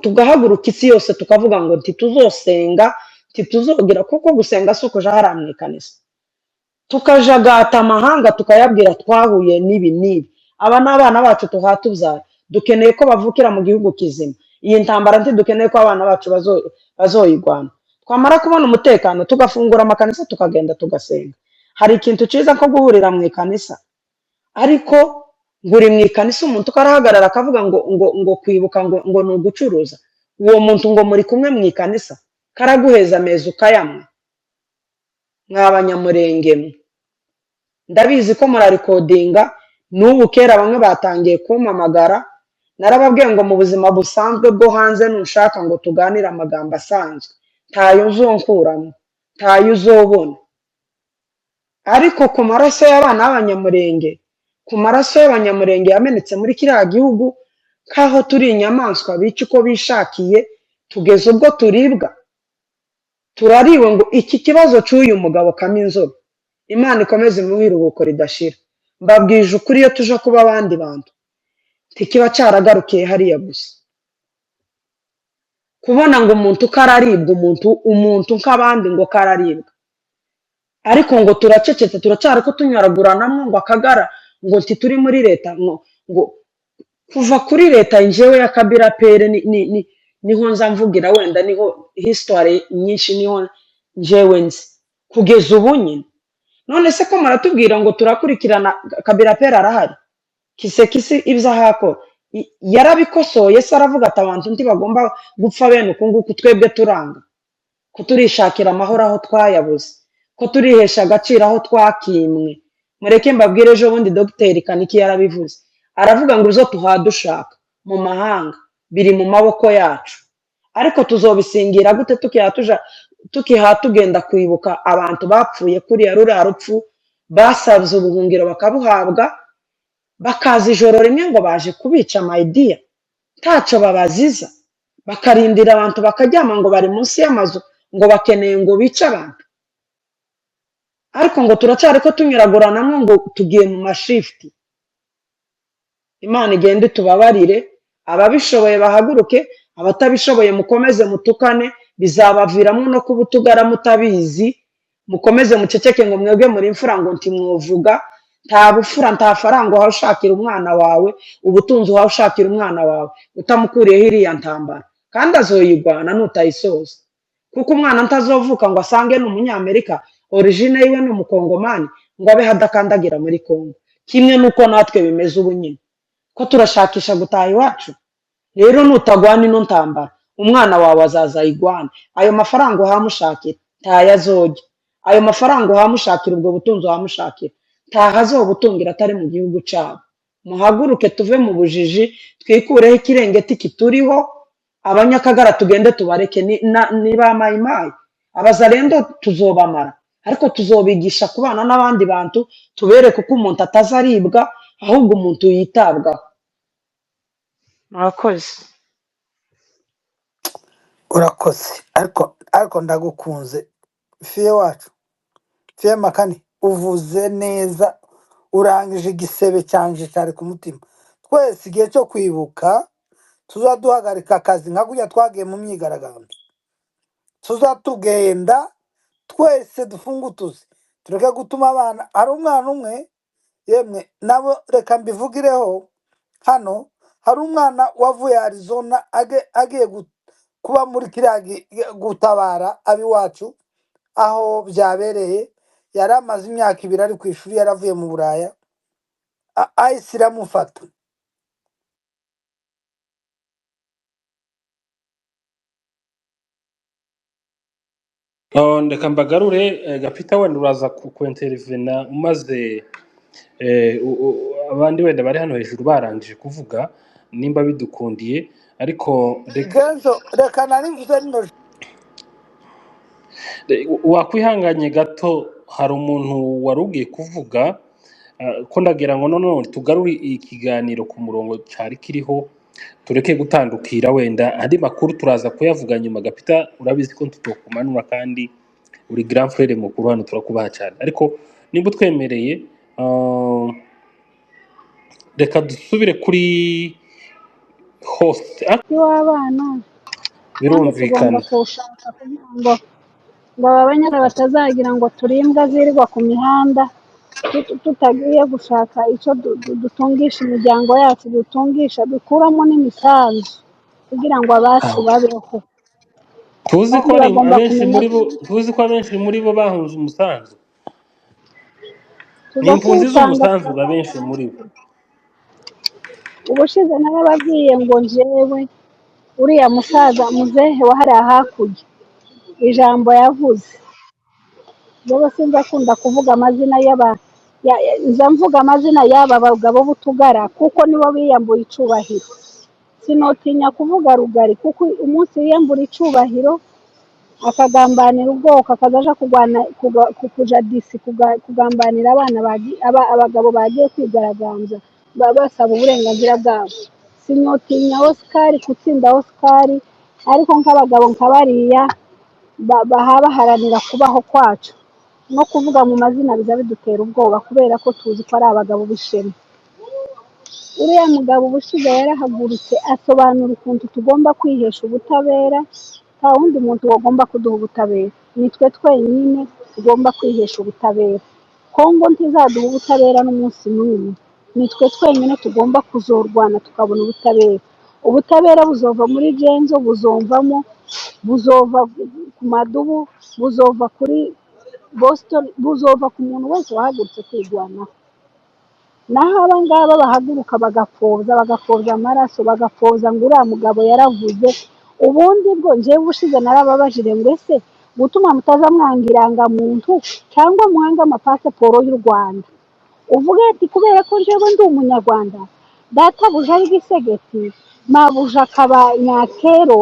tugahaguruka isi yose tukavuga ngo ntituzosenga ntituzogira, kuko gusenga si ukuja hariya mu ikanisa tukajagata amahanga tukayabwira twahuye n'ibi. Aba ni abana bacu tuhatubyara, dukeneye ko bavukira mu gihugu kizima. Iyi ntambara ntidukeneye ko abana bacu bazoyigwana. Twamara kubona umutekano tugafungura amakanisa tukagenda tugasenga. Hari ikintu cyiza ko guhurira mu ikanisa, ariko nguri mu ikanisa umuntu ukarahagarara akavuga ngo kwibuka ngo ni ugucuruza, uwo muntu ngo muri kumwe mu ikanisa karaguheza amezi ukayamwa. Mw'abanyamurenge mwe, ndabizi ko murarikodinga n'ubu. Kera bamwe batangiye kumpamagara, narababwiye ngo mu buzima busanzwe bwo hanze nushaka ngo tuganire amagambo asanzwe, ntayo uzonkuramo, ntayo uzobona. Ariko ku maraso y'abana b'abanyamurenge, ku maraso y'abanyamurenge yamenetse muri kiriya gihugu, kaho turi inyamaswa bica uko bishakiye, tugeze ubwo turibwa, turariwe. Ngo iki kibazo cy'uyu mugabo Kaminzobe, Imana ikomeze imuhe iruhuko ridashira. Mbabwije ukuri, iyo tuje kuba abandi bantu ntikiba cyaragarukiye hariya gusa. Kubona ngo umuntu kararibwa, umuntu nk'abandi ngo kararibwa, ariko ngo turacecetse turacyari ko tunyaraguranamo ngo akagara ngo turi muri leta. ngo kuva kuri leta njyewe ya Kabila pere niho nza mvugira, wenda niho history nyinshi niho njyewe nzi kugeza ubu nyine. None se ko maratubwira ngo turakurikirana Kabila pere arahari, kisi ibyo ahakora yarabikosoye se, aravuga ati abantu ntibagomba gupfa bene uku nguku, twebwe turanga ko turishakira amahoro aho twayabuze, ko turihesha agaciro aho twakimwe. Mureke mbabwire, ejo bundi Dr Kaniki yarabivuze, aravuga ngo izo tuhadushaka mu mahanga biri mu maboko yacu, ariko tuzobisingira gute tugenda kwibuka abantu bapfuye kuriya ruriya rupfu, basabye ubuhungiro bakabuhabwa, bakaza ijoro rimwe ngo baje kubica maydiya, ntacyo babaziza, bakarindira abantu bakaryama ngo bari munsi y'amazu ngo bakeneye ngo bice abantu. ariko ngo turacyari ko tunyuraguranamo ngo tugiye mu mashifuti. Imana igende tubabarire, ababishoboye bahaguruke, abatabishoboye mukomeze mutukane, bizabaviramo no kuba utugara mutabizi, mukomeze muceceke ngo mwebwe muri imfura ngo ntimwovuga, nta bufura nta faranga uhawe ushakira umwana wawe, ubutunzi uhawe ushakira umwana wawe, utamukuriyeho iriya ntambara, kandi azoyigwana nutayisoza, kuko umwana ntazovuka ngo asange ni umunyamerika, origine yiwe ni umukongomani, ngo abe hadakandagira muri Kongo, kimwe nuko natwe bimeze ubu nyine, ko turashakisha gutaha iwacu. Rero nutagwana ino ntambara, umwana wawe azaza ayigwane. Ayo mafaranga uhamushakira ntayo azojya, ayo mafaranga uhamushakira, ubwo butunzi uhamushakira ntaho azobutungira atari mu gihugu cyabo. Muhaguruke tuve mu bujiji, twikureho ikirengeti kituriho, abanyakagara tugende tubareke, ni ba mayimayi, abazarendo tuzobamara, ariko tuzobigisha kubana n'abandi bantu, tubereke uko umuntu atazaribwa, ahubwo umuntu yitabwaho. Murakoze. urakoze ariko ndagukunze fiye wacu, fiye makani, uvuze neza, urangije igisebe cyanje cyari ku mutima. Twese igihe cyo kwibuka tuzaduhagarika akazi nka kujya twagiye mu myigaragambyo, tuzatugenda twese dufungutuze, tureke gutuma abana. Hari umwana umwe, yemwe nabo reka mbivugireho hano, hari umwana wavuye Arizona agiye kuba muri kiriya gutabara ab'iwacu aho byabereye. Yari amaze imyaka 2 ari ku ishuri, yaravuye mu Buraya, ahise iramufata. Ndeka mbagarure Gapita, wenda uraza kuentervena umaze abandi wenda bari hano hejuru barangije kuvuga nimba bidukundiye, ariko Genzo reka nari mvuze nino wakwihanganye gato, hari umuntu wari ugiye kuvuga ko ndagira ngo none tugarure ikiganiro ku murongo cyari kiriho, tureke gutandukira. Wenda andi makuru turaza kuyavuga nyuma. Gapita, urabizi ko tutokumanura kandi uri grand frere mukuru hano, turakubaha cyane, ariko nimba utwemereye reka dusubire kuri host w'abana kandi tugomba birumvikana. kuwushaka kugira ngo aba banyana batazagira ngo turi imbwa zirirwa ku mihanda, tutagiye gushaka icyo dutungisha imiryango yacu, dukuramo n'imisanzu kugira ngo abacu babeho. tuzi ko Kandi bagomba abenshi kumenya muri bo tuzi ko abenshi muri bo bahunze umusanzu, ni tuza impunzi kuwutanga. z'umusanzu abenshi muri bo. Ubushize narababwiye ngo njyewe uriya musaza muzehe wa hariya hakurya, ijambo yavuze, yewe sinzi akunda kuvuga amazina nza mvuga amazina y'aba bagabo b'utugara kuko nibo biyambuye icubahiro. Sinotinya kuvuga rugari kuko umunsi yiyambura icubahiro akagambanira ubwoko, akazaja kuja disi kugambanira abagabo bagiye kwigaragambya basaba uburenganzira bwabo. Sinotinya Oscar, gutsinda Oscar, ariko nk'abagabo nka bariya baharanira kubaho kwacu, no kuvuga mu mazina biza bidutera ubwoba kubera ko tuzi ko ari abagabo b'ishema. Uriya mugabo ubushize yarahagurutse asobanura ukuntu tugomba kwihesha ubutabera, nta wundi muntu wagomba kuduha ubutabera, nitwe twenyine tugomba kwihesha ubutabera. Kongo ntizaduha ubutabera n'umunsi n'umwe, nitwe twenyine tugomba kuzorwana tukabona ubutabera. Ubutabera buzova muri Genzo, buzova ku Madubu, buzova kuri Boston, buzova ku muntu wese wahagurutse kwirwanaho. Naho aba ngaba bahaguruka bagapfobya amaraso, bagapfobya ngo uriya mugabo yaravuze. Ubundi bwo njyewe ubushize narababajire ngo ese gutuma mutaza mwanga irangamuntu cyangwa muhanga amapasiporo y'u Rwanda, uvuge ati kubera ko njyewe ndi umunyarwanda, databuja ari Gisegeti, mabuja akaba Nyakero,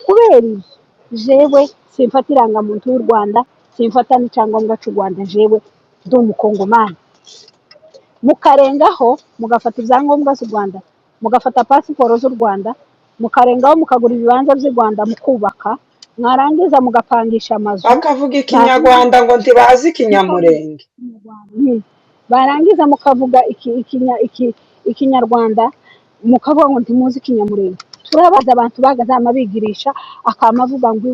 kubera ibyo jewe simfata irangamuntu y'u Rwanda, simfata n'icyangombwa cy'u Rwanda, jewe ndi umukongomani. Mukarengaho mugafata ibyangombwa z'u Rwanda, mugafata pasiporo z'u Rwanda, mukarengaho mukagura ibibanza by'u Rwanda mukubaka, mwarangiza mugapangisha amazu bakavuga ikinyarwanda ngo ntibazi ikinyamurenge. barangiza mukavuga ikinyarwanda mukavuga ngo ntimuzi ikinyamurenge. turabaza abantu bagazama bigirisha akama avuga ngo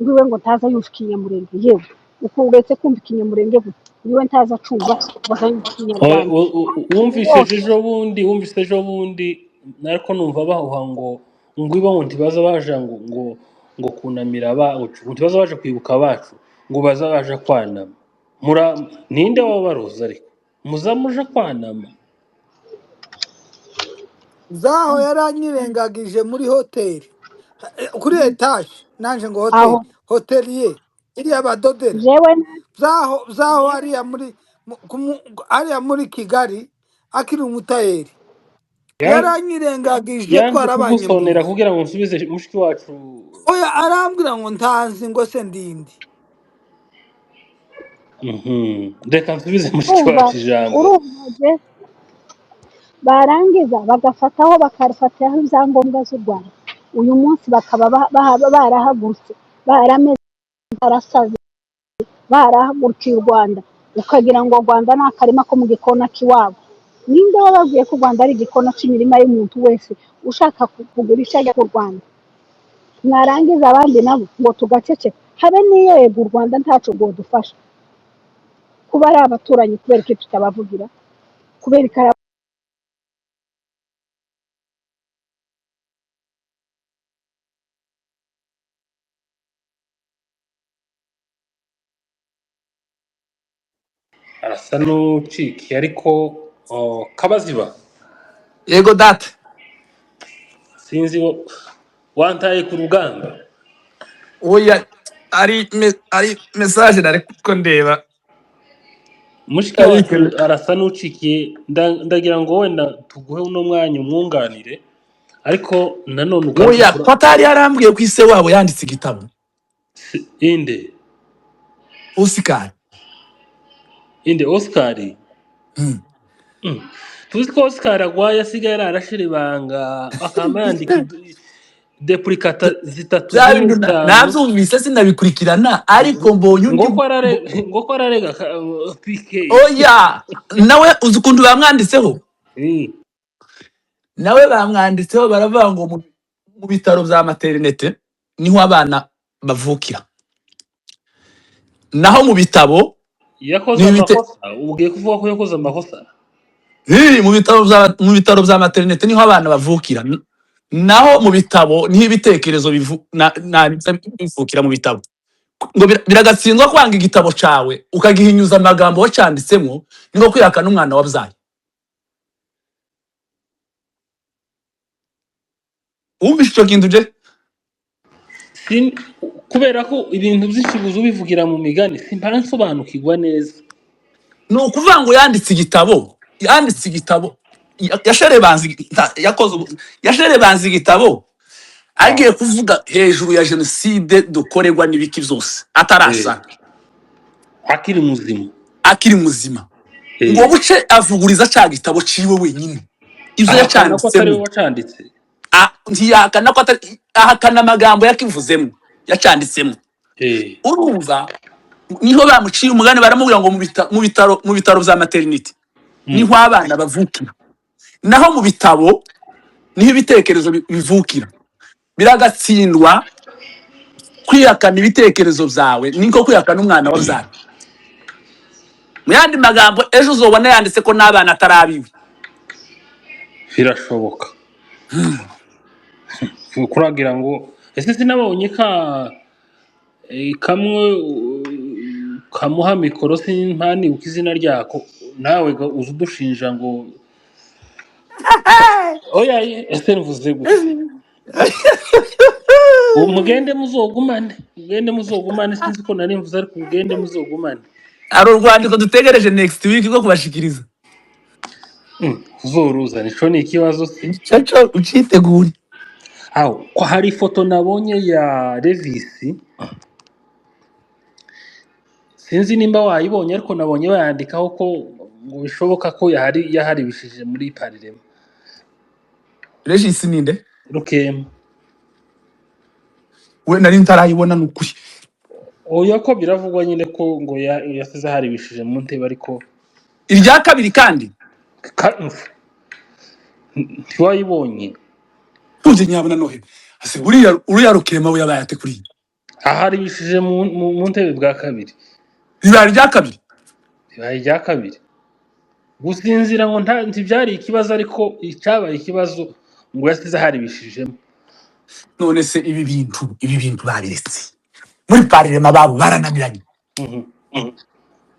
iwe ngo ntaza yumva ikinyamurenge. yewe uko uretse kumva ikinyamurenge gute iwe ntaza acumva ngo aza yumva ikinyarwanda wumvise ejo bundi ariko numva bahuha ngo ibo ngo ntibaza baje ngo kunamira abacu, ngo ntibaza baje kwibuka abacu, ngo baza baje kwanama. Ninde wabaroza ariko muza muje kwanama? zaho yaranyirengagije muri hoteli kuri etaje nanje ngo aho hoteliye iriya badodera jewe zaho hariya muri Kigali akiri umutayeri yaranyirengagije yanze kugusonera kugira ngo nsubize mushiki wacu. oya arambwira ngo ntazi ngo se ndindi. Reka nsubize mushiki wacu ijambo. urumvaje barangiza bagafataho bakafatiraho ibyangombwa z'u Rwanda. uyu munsi bakaba barahagurutse barameze barasaze barahagurukiye u Rwanda, ukagira ngo u Rwanda ni akarima ko mu gikona k'iwabo. ninde wababwiye ko u Rwanda ari igikona cy'imirima y'umuntu wese ushaka kugurisha ajya ku Rwanda? mwarangiza abandi nabo ngo tugaceceka. habe n'iyo yego u Rwanda ntacu rwodufasha kuba ari abaturanyi, kubera ko tutabavugira, kubera ko arasa n'ucikiye ariko Kabaziba. Yego data. Sinzi wantaye ku rugamba. Oya ari message nariko ndeba. Mushiki wacu arasa n'ucikiye, ndagira ngo wenda tuguhe uno mwanya umwunganire, ariko nanone oya patari yarambwiye ku ise wabo yanditse igitabo. Inde Oscar. tuzi ko Oscar agwaye asigaye arashira ibanga akama yandika depulikata zitatu nabyumvise sinabikurikirana ariko mbonye undi ngo ko ararega PK. oya nawe uzi ukuntu bamwanditseho. nawe bamwanditseho baravuga ngo mu bitaro bya maternité niho abana bavukira, naho mu bitabo yakoze amakosa. Ugiye kuvuga ko yakoze amakosa? mu bitaro bya maternité niho abana bavukira, naho mu bitabo niho ibitekerezo bivukira mu bitabo. ngo biragatsindwa kwanga igitabo cawe ukagihinyuza amagambo wacanditsemo, niko kwihakana umwana wabyaye. Umvishe icyo kintu je? Kubera ko ibintu by'ikibuzo bivugira mu migani simpara nsobanukirwa neza. Ni ukuvuga ngo yanditse igitabo yasherebanze igitabo agiye kuvuga hejuru ya jenoside dukorerwa n'ibiki byose atarasa akiri muzima ngo buce avuguriza cya gitabo ciwe wenyine ivyo yacanditsemo. ntiyahakana ko ahakana amagambo yakivuzemo yacanditsemo. urumva niho bamuciye umugani baramubwira ngo mu bitaro bya maternité niho abana bavukira, naho mu bitabo niho ibitekerezo bivukira. biragatsindwa kwihakana ibitekerezo byawe niko kwihakana umwana wabyaye. mu yandi magambo ejo uzobona yanditse ko n'abana atarabiwe. Birashoboka. Kuragira ngo ese sinabonye kamwe kamuha mikoro simpani ukizina ryako nawe uzi udushinja ngo oya ese mvuze gusa mugende muzogumane sinzi ko nari mvuze ariko mugende muzogumane. ari urwandiko dutegereje next week rwo kubashikiriza. Uzoruza nico ni ikibazo cyo ucitegure. aho ko hari ifoto nabonye ya Revisi, sinzi nimba wayibonye ariko nabonye bayandikaho ko ngo bishoboka ko yaharibishije muri Parlement. Regis ninde? Rukema. we nari ntarayibona n'ukuri. oya ko biravugwa nyine ko ngo yasize haribishije mu ntebe ariko Irya kabiri kandi ntiwayibonye tuzi nyabona nohe ase uriya rukema we yabaye ate kuri aharibishije mu ntebe bwa kabiri bibaye irya kabiri bibaye irya kabiri gusinzira ngo ntibyari ikibazo ariko icyabaye ikibazo ngo yasize haribishijemo. none se ibi bintu babiretse muri parlement babo barananiranye.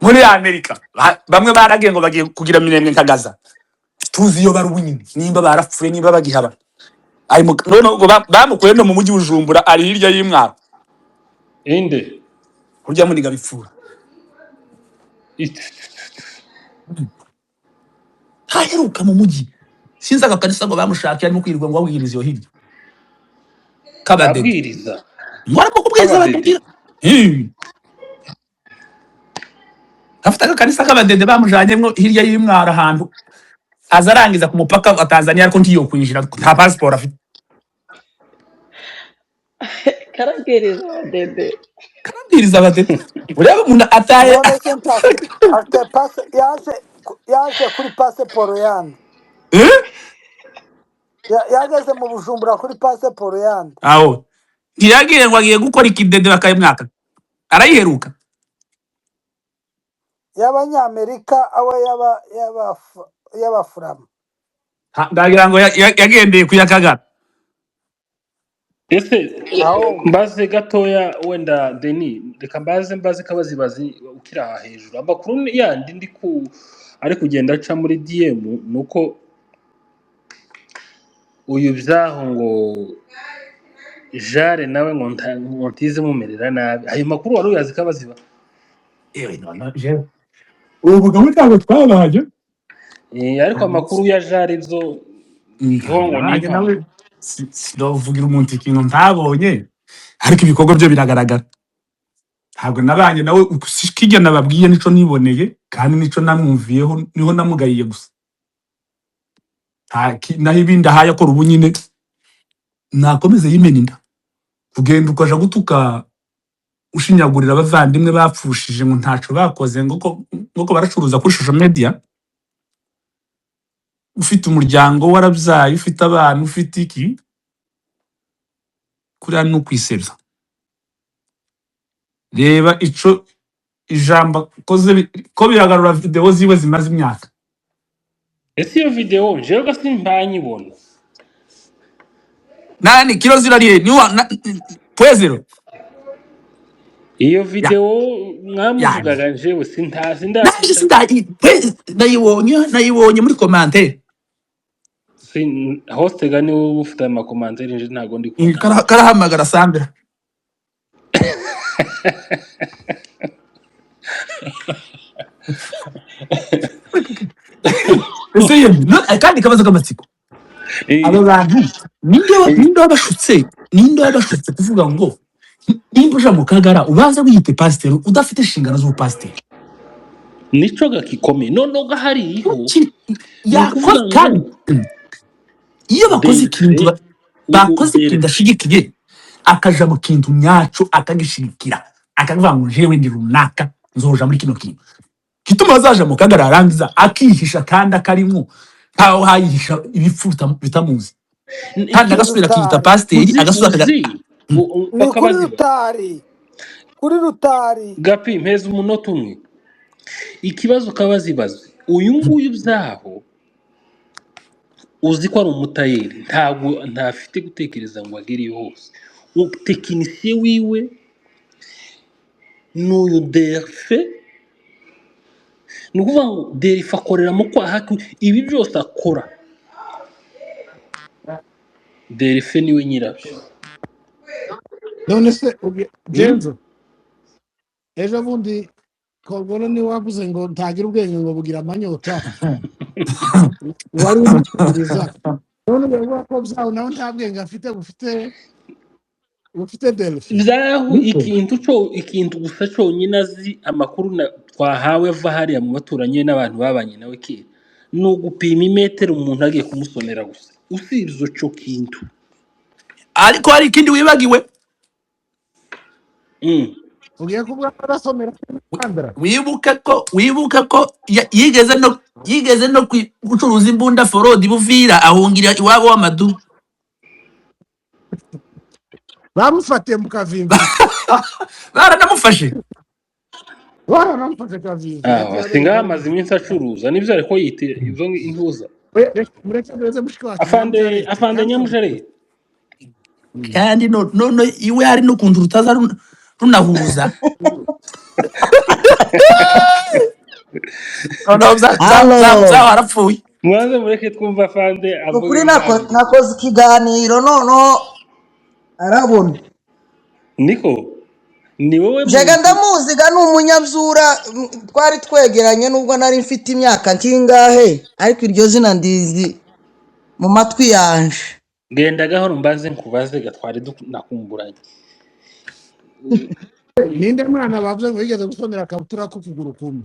Muri Amerika bamwe baragiye ngo bagiye kugira miremwe nkagaza tuzi iyo bari ubunyine nimba barapfuye nimba bagihaba none ngo bamukuye no mu mujyi Bujumbura ari hirya y'imwaro inde kurya muri gabipfura haheruka mu mujyi sinzi akakanisa ngo bamushaka arimo kwirirwa ngo wabwiriza iyo hirya kabadede mwarimo kubwiriza abadede afite akakanisa k'abadede bamujanyemo hirya y'imwaro ahantu azarangiza ku mupaka wa Tanzania ariko ntiyo kwinjira nta passport afite. Karabwiriza abadede ureba umuntu ataye yaje kuri passport yandi yageze mu Bujumbura kuri passport yandi aho ntiyagiye ngo agiye gukora ikidede bakayimwaka arayiheruka y'abanyamerika awe y'abafurama ndagira ngo yagendeye kuyakagara. ese mbaze gatoya wenda Denis reka mbaze kabazibazi ukiri aha hejuru amakuru yandi ari kugenda aca muri DM nuko uyu byaho ngo Jare nawe ngo ntize mumerera nabi ayo makuru wari uyazi kabaziba ubu gahunda ntabwo twabahaje ariko amakuru ya Jare zo ngo nawe sinovugira umuntu ikintu ntabonye ariko ibikorwa byo biragaragara ntabwo nabanye nawe kijya nababwiye nico niboneye kandi nico namwumviyeho niho namugayiye gusa naho ibindi ahaye akora ubu nyine nakomeze yimena inda kugenda ukaja gutuka ushinyagurira abavandimwe bapfushije ngo ntaco bakoze ngo baracuruza kuri social media ufite umuryango warabyaye ufite abana ufite iki kuri no kwisebya reba ico ijambo koze ko biragarura video ziwe zimaze imyaka. Ese iyo video jewe gasimpanyibona nani kilo zirariye ni pwezero iyo video mwamuvugaga jewe nayibonye muri commentaire hoste gani ufite ama commentaire nje ntago ndi karahamagara Sandra ese kandi kabaza kamatsiko abo bantu ninde wabashutse kuvuga ngo nimba uja mu kagara ubaza wiyite pasiteri udafite inshingano z'ubupasiteri nico gakikomeye noneho gahariho kandi iyo bakoze ikintu ashigikiye akaja mu kintu nyaco akagishigikira akavuga ngo jewe ndi runaka nzoja muri kino kintu kituma azaja mu kagara arangiza akihisha kandi akarimwo ntaho hayihisha ibipfuta bitamuzi kandi agasubira akiyita pasiteri agasubira kuri rutari gapi mpeza umunota umwe ikibazo kabazibazi uyu nguyu byaho uzi ko ari umutayeri ntabwo ntafite gutekereza ngo agere hose tekinisiye wiwe n'uyu Delphin ni ukuvuga ngo Delphin akorera mu kwaha ibi byose akora Delphin niwe nyirabyo. none se genzo ejo bundi kogoro ni wavuze ngo ntagira ubwenge ngo bugira amanyota wari umukiriza none uvuga ko byaho nawe nta bwenge afite bufite Delphin byaho ikintu gusa cyonyine azi amakuru twahawe ava hariya mu baturanyi n'abantu babanye nawe kera ni ugupima imetero umuntu agiye kumusonera gusa usibye cyo kintu ariko hari ikindi wibagiwe ugiye kuvuga ko arasomera Sandra wibuke ko yigeze no gucuruza imbunda forodi buvira ahungira iwabo w'amadu bamufatiye mu kavimvira baranamufashe baramufashe kavimvira singa amaze iminsi acuruza nibyo ariko yite izo intuza mureke duze mushiki wacu afande Nyamujare kandi none iwe hari n'ukuntu rutaza runahuza zaba harapfuye mwaze mureke twumva afande ukuri nakoze ikiganiro noneho arabona niko ni wowe jega ndamuziga ni umunyabyura twari twegeranye nubwo nari mfite imyaka nkingahe ariko iryo zina ndizi mu matwi yanje genda gahoro mbaze nkubaze gatwari nakumburanye ninde mwana bavuze ngo yigeze gusonera akabutura k'ukuguru kumwe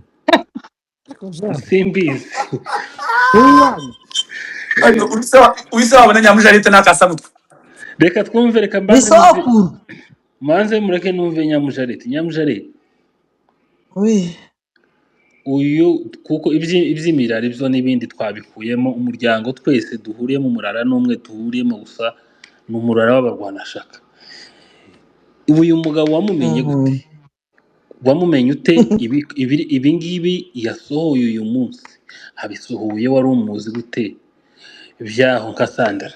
simbizi uwise wabona Nyamujarete n'akasamutwe reka twumve reka mbaze manze mureke numve Nyamujarete uyu kuko iby'imirara ibyo n'ibindi twabikuyemo umuryango twese duhuriyemo umurara n'umwe duhuriyemo gusa ni umurara w'abarwanashyaka uyu mugabo wamumenye gute wamumenye ute ibi ngibi yasohoye uyu munsi abisohoye wari umuzi gute byaho nka Sandra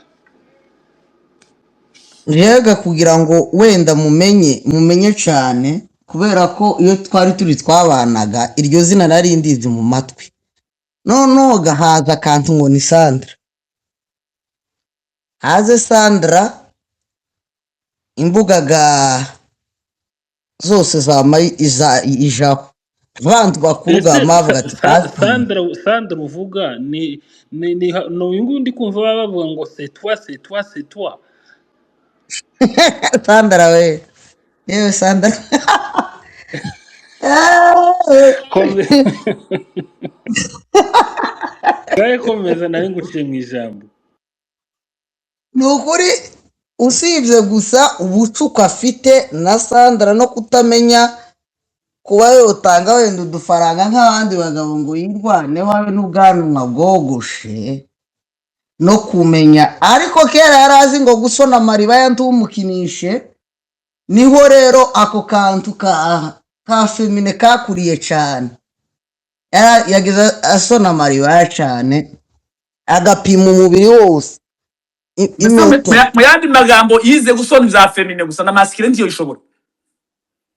rega kugira ngo wenda mumenye cyane kubera ko iyo twari turi twabanaga iryo zina nari ndizi mu matwi noneho gahaza akantu ngo ni Sandra haze Sandra imbugaga zose ijaho abantu bakuru bamavuga ati Sandra uvuga ni uyu nguyu ndi kumva bavuga ngo c'est toi Sandra we yewe Sandra komeza nari nguciye mu ijambo ni ukuri usibye gusa ubucuku afite na Sandra no kutamenya kuba yotanga wenda udufaranga nk'abandi bagabo ngo yirwaneho habe n'ubwanwa bwogoshe no kumenya ariko kera yari azi ngo gusona amariba yantumukinishe niho rero ako kantu ka femine kakuriye cyane yageze asona amariba cyane agapima umubiri wose mu yandi magambo yize gusona ibya femine gusa na masikire ntiyo ishobora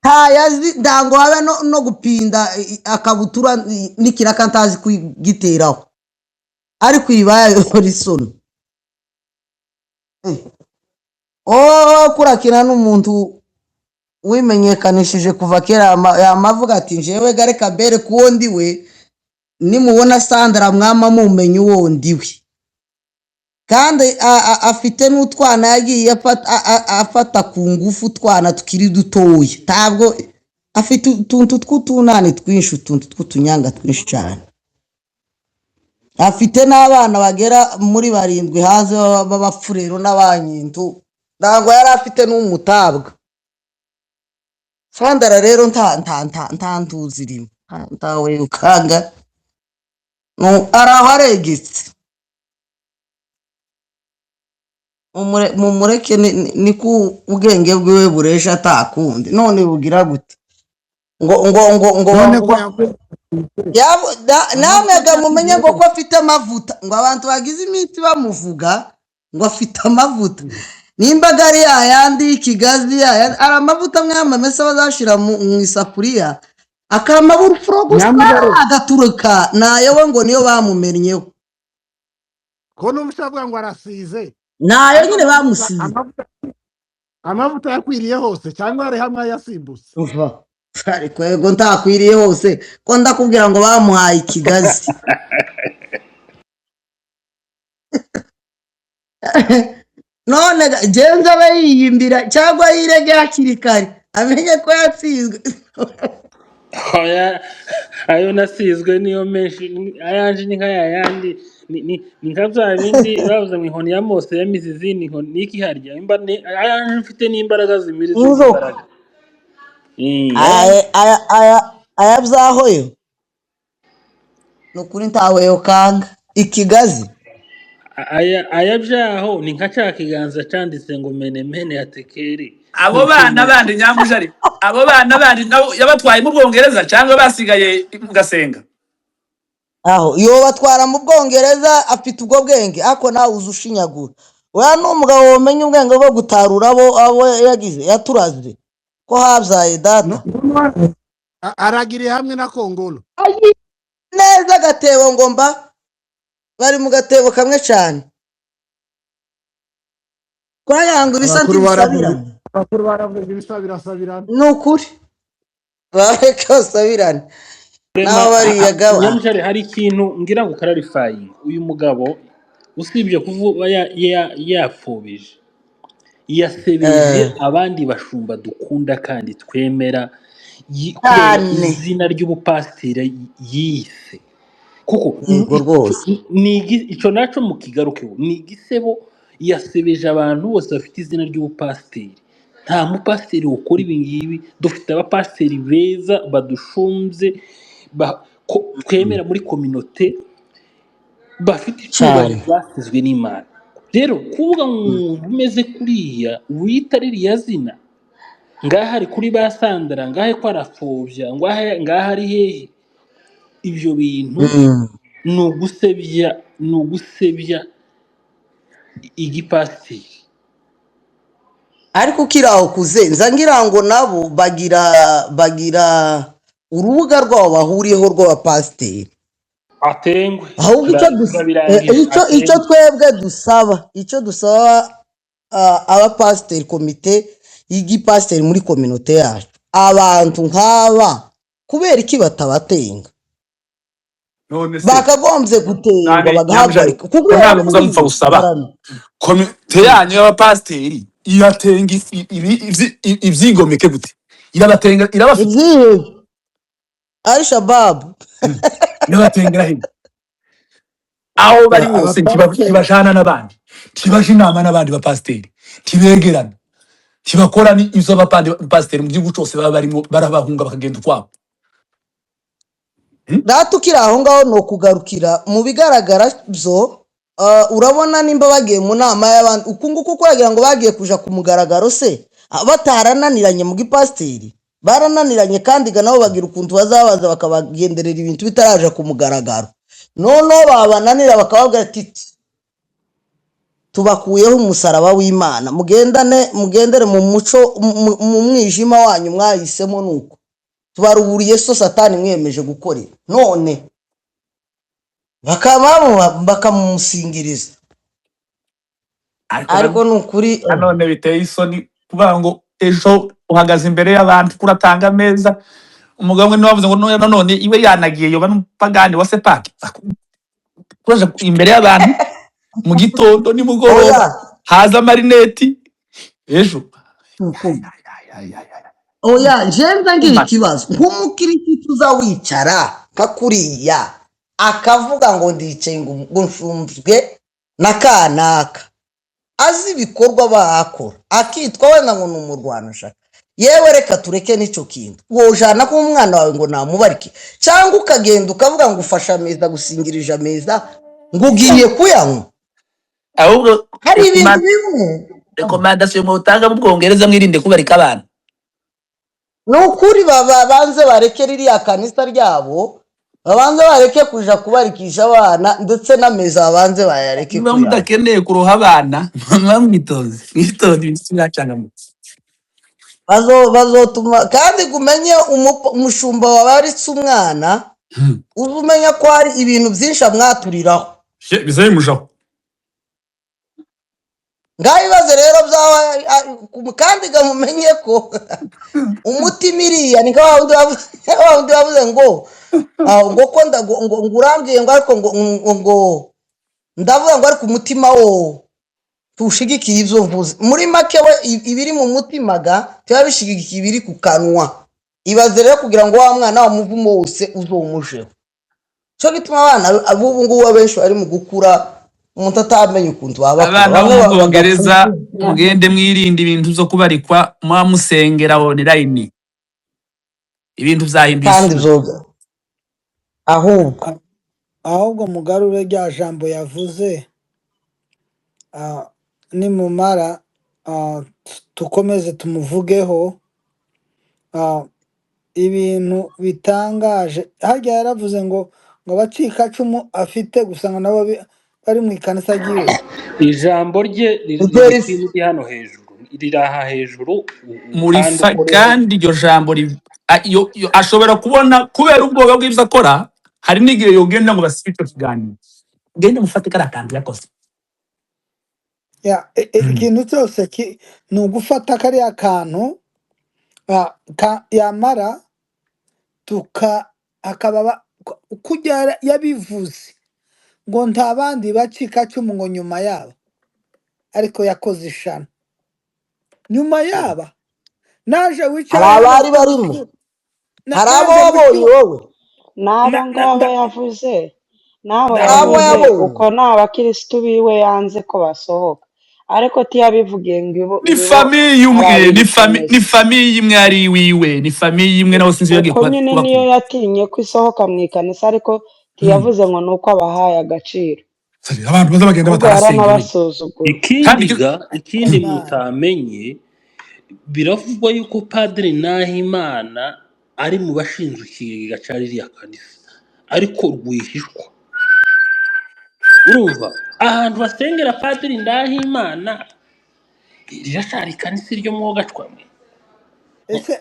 ntayazi ndango habe no gupinda akabutura n'ikiraka ntazi kugiteraho ariko iribaye risona kurakina n'umuntu wimenyekanishije kuva kera yamavuga ati njyewe gare kabere kuwo ndiwe nimubona Sandra mwama mumenye uwo ndiwe kandi afite n'utwana yagiye afata ku ngufu utwana tukiri dutoya ntabwo afite utuntu tw'utunani twinshi utuntu tw'utunyanga twinshi cyane afite n'abana bagera muri 7 haze b'abapfurero n'abanyintu ntabwo yari afite n'umutabwa Sandra rero nta ntuzirimo ntawe ukanga araho aregetse mumureke ni ku ubwenge bwiwe buresha atakundi none bugira gute ngo namega mumenye ngo ko afite amavuta ngo abantu bagize iminsi bamuvuga ngo afite amavuta nimbaga ari yayandi y'ikigazi ari amavuta mwamamese bazashira mu isafuriya akamabura ufuro gusa agaturuka nayo ngo niyo bamumennyeho ko n'umushaka ngo arasize nayo nyine bamusize amavuta yakwiriye hose cyangwa ari hamwe yasimbutse ariko yego ntakwiriye hose ko ndakubwira ngo bamuhaye ikigazi none genza abe yiyimbira cyangwa yirege hakiri kare amenye ko yatsizwe ayo nasizwe niyo menshi ayanje ni nka yayandi ni nka bya bindi bavuze mu inkoni ya Mose yamize izindi nkoni niki harya ayanje mfite n'imbaraga zimiriza imbaraga aya byahoyo nukuri ntaweyo kanga ikigazi aya byaho ni nka cya kiganza cyanditse ngo mene ya tekeri. abo bana bandi Nyamujari, abo bana bandi nabo yabatwaye mu Bwongereza cyangwa basigaye mu Gasenga? aho iyo batwara mu Bwongereza afite ubwo bwenge ako nawe uzushinyagura oya n'umugabo womenye ubwenge bwo gutarura abo yagize yaturaze ko habyaye data aragiriye hamwe na Kongolo neza agatebo ngomba bari mu gatebo kamwe cyane kurayanga ibisabye bisabirana abakuru baravuga ibisabirana nukuri bareke basabirane naho bariya gaba Nyamujari hari ikintu ngira ngo clarifying uyu mugabo usibye kuvuga yapfobije yasebeje abandi bashumba dukunda kandi twemera izina ry'ubupasiteri yise kuko icyo nacyo mukigarukeho ni igisebo yasebeje abantu bose bafite izina ry'ubupasiteri. Nta mupasiteri ukora ibi ngibi, dufite abapasiteri beza badushumbye twemera muri kominote bafite icyubahiro basizwe n'Imana. Rero kuvuga umuntu umeze kuriya wita ririya zina ngaha ari kuri ba Sandra ngahe ko arapfobya ngaha ari hehe, ibyo bintu ni ugusebya igipasiteri. ariko ukiraho kuzenza ngira ngo nabo bagira urubuga rwabo bahuriyeho rw'abapasiteri atengwe ahubwo icyo twebwe dusaba abapasiteri komite y'igipasiteri muri kominote yacu abantu nk'aba kubera iki batabatenga bakagombye gutenga bagahagarika kuko ntabwo muzamupfa gusaba komite yanyu y'abapasiteri iratenga ibyigomeke gute irabatenga irabafite ari shababu irabatengera he aho bari hose kibajana n'abandi kibaje inama n'abandi bapasiteri kibegerana kibakora n'ibyo abapasiteri mu gihugu cyose baba barimo barabahunga bakagenda ukwabo. data ukiri aho ngaho ni ukugarukira mu bigaragara byo urabona nimba bagiye mu nama y'abandi uku nguku kuragira ngo bagiye kuja ku mugaragaro se batarananiranye mu gipasiteri barananiranye kandi nabo bagira ukuntu bazabaza bakabagenderera ibintu bitaraje ku mugaragaro noneho babananira bakababwira ati tubakuyeho umusaraba w'Imana mugendere mu muco mu mwijima wanyu mwahisemo nuko tubaruburiye so Satani mwemeje gukorera none bakamusingiriza ariko nukuri none biteye isoni kuvuga ngo ejo uhagaze imbere y'abantu kuratanga ameza umugabo niwe wavuze ngo none iwe yanagiye yoba n'umupagani wa sepaki kuraje imbere y'abantu mu gitondo nimugoroba haza marineti ejo oya jenza ngira ikibazo nk'umukirisitu uza wicara kakuriya akavuga ngo ndicaye ngo nshumzwe na kanaka azi ibikorwa bakora akitwa wenda ngo ni umurwanashyaka yewe reka tureke n'icyo kintu wojana ko umwana wawe ngo namubarike cyangwa ukagenda ukavuga ngo ufashe ameza gusingirije ameza ngo ugiye kuyanywa ahubwo hari ibintu bimwe rekomandasiyo mutanga mu Bwongereza mwirinde kubarika abantu ni ukuri banze bareke ririya kanisa ryabo babanze bareke kuja kubarikisha abana ndetse n'ameza babanze bayareke niba mudakeneye kuroha abana mwitoze ibisigacangamutse bazotuma kandi gumenye umushumba wabaritse umwana uzumenya ko hari ibintu byinshi amwaturiraho bizayimujaho ngaho ibibazo rero byawe kandi gamumenye ko umutima iriya ni nk'aho bavuze ngo urambwiye ngo ariko ngo ndavuga ngo ariko umutima wo tuwushigikiye ibyo mvuze muri make we ibiri mu mutima tuba bishigikiye ibiri ku kanwa ibaze rero kugira ngo wa mwana wamuvumo wose uzumujeho cyo gituma abana ab'ubu ngubu abenshi bari mu gukura umuntu atamenya ukuntu abana bo mu Bwongereza mugende mwirinde ibintu byo kubarikwa mwamusengera online ibintu byahinduye kandi isura. byoga ahubwo ahubwo mugarure rya jambo yavuze, nimumara tukomeze tumuvugeho, ibintu bitangaje. Harya yaravuze ngo abacikacumu afite gusa ngo nabo bari mu ikanisa ryiwe. ijambo rye riri hano hejuru, riri aha hejuru muri kandi iryo jambo ashobora kubona kubera ubwoba bw'ibyo akora. Hari n'igihe yogenda ngo basibe icyo kiganiro, genda mufate kariya kantu yakoze. Ikintu cyose ni ugufata kariya kantu yamara akaba kujya yabivuze ngo nta bandi bacikacumu ngo nyuma yaba, ariko yakoze ishano nyuma yaba. Naje wicara hari abari barimo, hari abo wabonye wowe n'abo ngabo yavuze, n'abo yavuze uko ni abakirisitu biwe yanze ko basohoka, ariko tiyabivugiye ngo ni famiye imwe, ni famiye imwe ari iwiwe, ni famiye imwe naho sinzi yagiye kuba nyine niyo yatinye ko isohoka mu ikanisa, ariko tiyavuze ngo ni uko abahaye agaciro. Abantu baza bagenda batarasenga. Ikindi mutamenye, biravugwa yuko Padiri Nahimana ari mu bashinzwe ikigega cya ririya kanisa, ariko rwihishwa. Urumva ahantu basengera Padiri Nahimana rirashari kanisa ryo mu Gacwamwe. Ese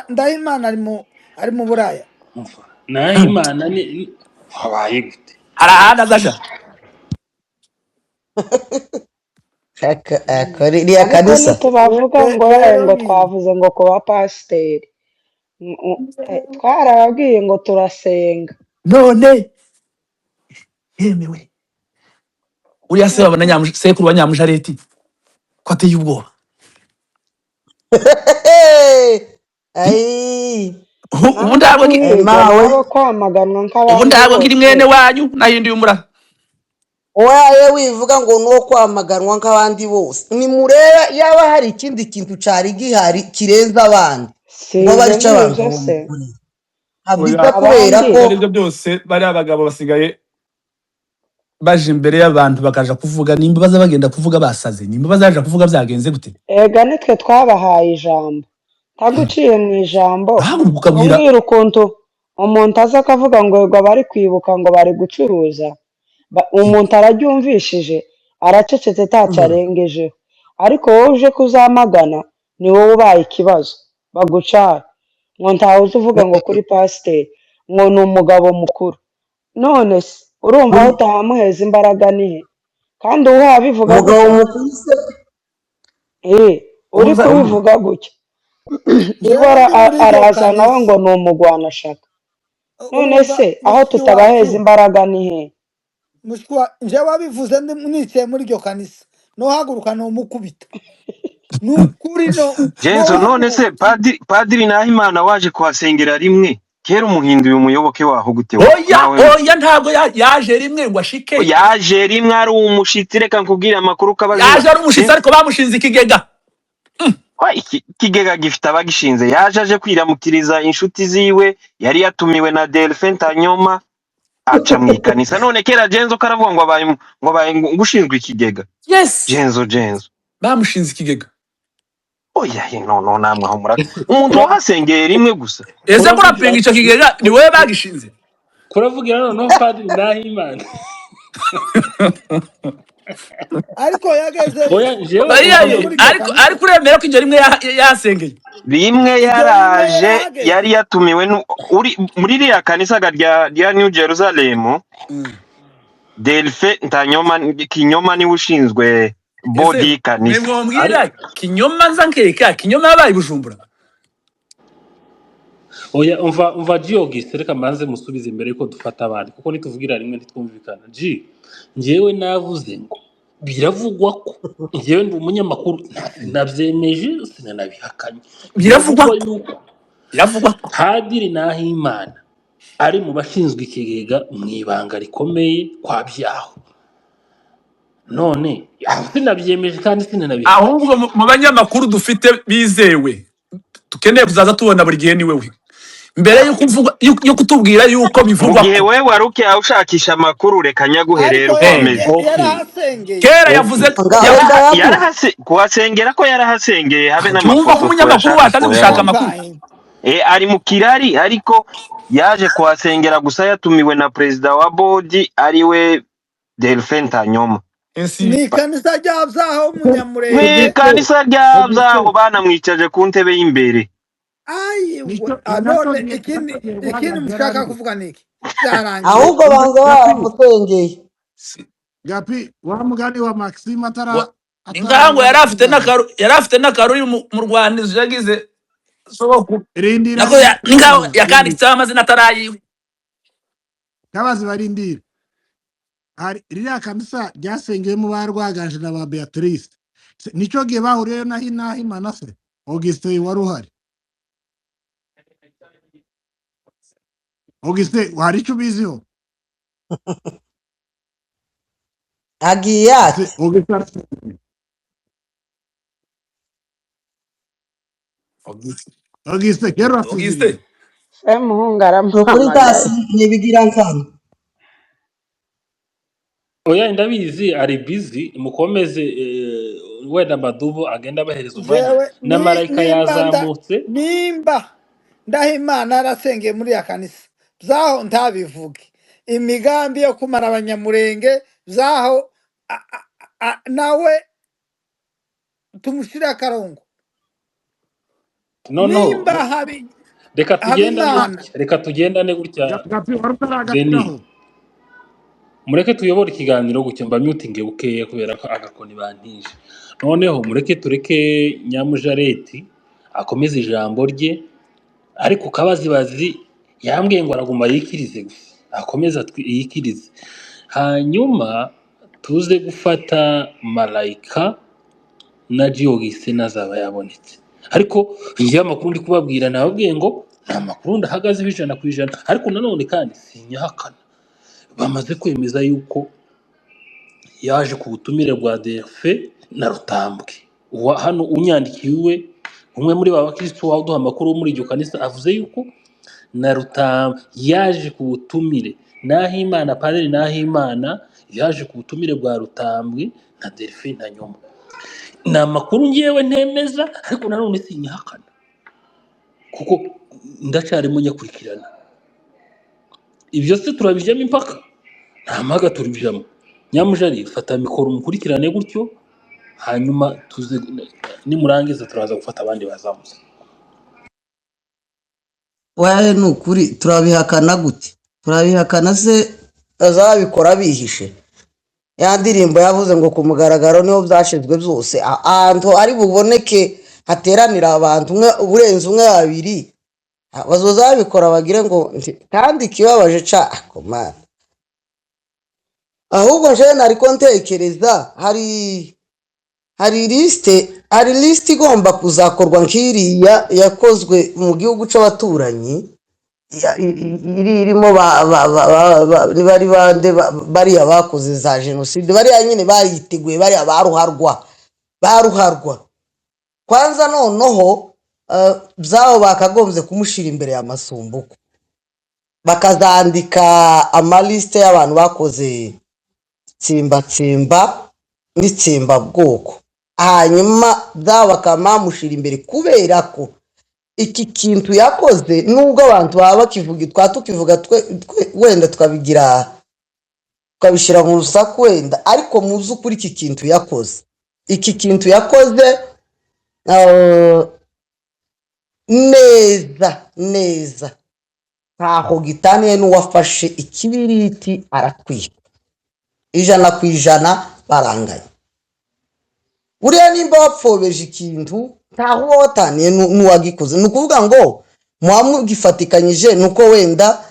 Ndahimana ari mu Buraya? Nahimana ni habaye gute? Hari ahandi azaja ririya kanisa. Tubavuga ngo twavuze ngo kuba pasiteri, twarababwiye ngo turasenga. none yemewe uriya se babona sekuru wa Nyamujareti ko ateye ubwoba. Ubu ndabwo ngiri mwene wanyu nahinduye umura. Oya wivuga ngo nuwo kwamaganwa nk'abandi bose. Nimureba yaba hari ikindi kintu cari gihari kirenza abandi ngo bari cy'abantu habita kubera ko ibyo byose bari abagabo basigaye baje imbere y'abantu bakaja kuvuga, nimba baza bagenda kuvuga basaze, nimba bazaja kuvuga byagenze gute. Ega nitwe twabahaye ijambo, taguciye mu ijambo ubwira ukuntu umuntu aza akavuga ngo yego bari kwibuka ngo bari gucuruza, umuntu araryumvishije aracecetse ntacyo arengejeho, ariko wowe uje kuzamagana ni wowe ubaye ikibazo, bagucaye ngo ntawe uzi uvuga ngo kuri pasiteri ngo ni umugabo mukuru. None se urumva aho utahamuheza imbaraga nihe? Kandi uwo wabivuga umugabo mukuru se uri kubivuga gutya araza nawe ngo ni umugwanashaka. None se aho tutabaheza imbaraga nihe? Nje wabivuze nicaye muri iryo kanisa nohaguruka nomukubita nukuri no Genzo. None se Padiri Nahimana waje kuhasengera rimwe, kera umuhinduye umuyoboke waho gute? Oya ntabwo yaje rimwe ngo ashike, yaje rimwe ari umushitsi. Reka nkubwire amakuru kabazi, yaje ari umushitsi ariko bamushinze ikigega. Ikigega gifite abagishinze. Yaje aje kwiramukiriza inshuti ziwe, yari yatumiwe na Delphin Ntanyoma aca mu ikanisa. None kera Genzo karavuga ngo abaye ngushinzwe ikigega. Yes, Genzo bamushinze ikigega. Oya no namwe aho muraka umuntu wahasengeye rimwe gusa. Ese murapenga icyo kigega ni wowe bagishinze? Kuravugira noneho Padiri Nahimana ariko yageze ariko uremera ko ibyo rimwe yasengeye rimwe yaraje, yari yatumiwe muri ririya kanisa rya New Jerusalem. Delphin Ntanyoma Kinyoma niwe ushinzwe body kanisa. Mwambwira Kinyoma nza nkeka Kinyoma yabaye Bujumbura. Oya umva Giogis, reka manze musubize imbere yuko dufata abandi, kuko nituvugira rimwe ntitwumvikana. Njyewe navuze ngo biravugwa ko njyewe ndi umunyamakuru, nabyemeje sinanabihakanye. Biravugwa ko Padiri Nahimana ari mu bashinzwe ikigega mu ibanga rikomeye kwa Byaho. None sinabyemeje kandi sinanabihakanye. Ahubwo mu banyamakuru dufite bizewe tukeneye kuzaza tubona buri gihe ni wewe. mbere yo kuvuga yo kutubwira yuko mu bivugwa gihe ko wewe waruke ushakisha amakuru reka nyaguhe ariko rero uko ameze yarahasengeye kera yavuze reka yabu kuhasengera ko yarahasengeye habe cyumva ko n'amafoto umunyamakuru tuyashaka wataze gushaka twayabona amakuru ari mu kirari ariko yaje kuhasengera gusa yatumiwe na perezida wa bodi ariwe Delphin Ntanyoma ni ikanisa ry'abyaho mu umunyamurenge ikanisa ry'abyaho banamwicaje ku ntebe y'imbere none ikindi mushaka kuvuga ni iki byarangiye ahubwo banza baramutengeye Gapi wa mugani wa Maxime ingango yari afite n'akaruri mu Rwanda yagize soboku nako ingango yakanditseho amazina atarayiwe kabazi barindira hari ririya kanisa ryasengeyemo ba Rwaganje na ba Beatrice nicyo gihe bahuriye na Imana se Augustin wari uhari Augustin hari icyo ubiziho agiye ati Augustin kera Augustin muhungu kuri aramuhamagaye gasi nibigira nkana oya ndabizi ari busy mukomeze wenda Madubo agenda abahereza umwanya na marayika yazamutse nimba Ndahimana arasengeye muri ya kanisa byaho ntabivuge imigambi yo kumara abanyamurenge byaho nawe tumushyire akarongo nimba habi reka tugendane gutya Deni mureke tuyobore ikiganiro gutya mba mutinge bukeya kubera ko agakoni bantije noneho mureke tureke Nyamujareti akomeze ijambo rye ariko kabazibazi yambwiye ngo araguma yikirize gusa akomeza yikirize hanyuma tuze gufata marayika na Augustin nazaba yabonetse ariko njye amakuru ndi kubabwira nababwiye ngo nta makuru ndahagazeho 100% ariko nanone kandi sinyahakana bamaze kwemeza yuko yaje ku butumire bwa Delphin na Rutambwe hano unyandikiwe umwe muri ba bakristo waduha amakuru muri iryo kanisa avuze yuko na Rutambwe yaje ku butumire Nahimana Padiri Nahimana yaje ku butumire bwa Rutambwe na Delphin Ntanyoma ni amakuru ngewe ntemeza ariko nanone sinyahakana kuko ndacyarimo nyakurikirana ibyo se turabijyamo impaka nta mpaga turibijyamo Nyamujari fata mikoro mukurikirane gutyo hanyuma tuze nimurangiza turaza gufata abandi bazamutse wahe nukuri turabihakana gute turabihakana se azabikora bihishe ya ndirimbo yavuze ngo ku mugaragaro niho byashizwe byose ahantu ari buboneke hateranira abantu uburenze umwe babiri bazozabikora bagire ngo kandi kibabaje ca komana ahubwo je nariko ntekereza hari liste igomba kuzakorwa nk'iriya yakozwe mu gihugu c'abaturanyi irimo bari bande bariya bakoze za genocide bariya nyine bariteguye bariya baruharwa kwanza noneho byabo bakagombye kumushira imbere ya masumbuko bakazandika amaliste y'abantu bakoze tsimba n'itsimba bwoko hanyuma byabo bakamamushira imbere kubera ko iki kintu yakoze nubwo abantu baba bakivuga tukivuga wenda tukabishyira mu rusaku wenda ariko mu by'ukuri iki kintu yakoze neza ntaho gitaniye n'uwafashe ikibiriti aratwika 100% baranganye buriya nimba wapfobeje ikintu ntaho wataniye n'uwagikoze ni ukuvuga ngo mugifatikanyije nuko wenda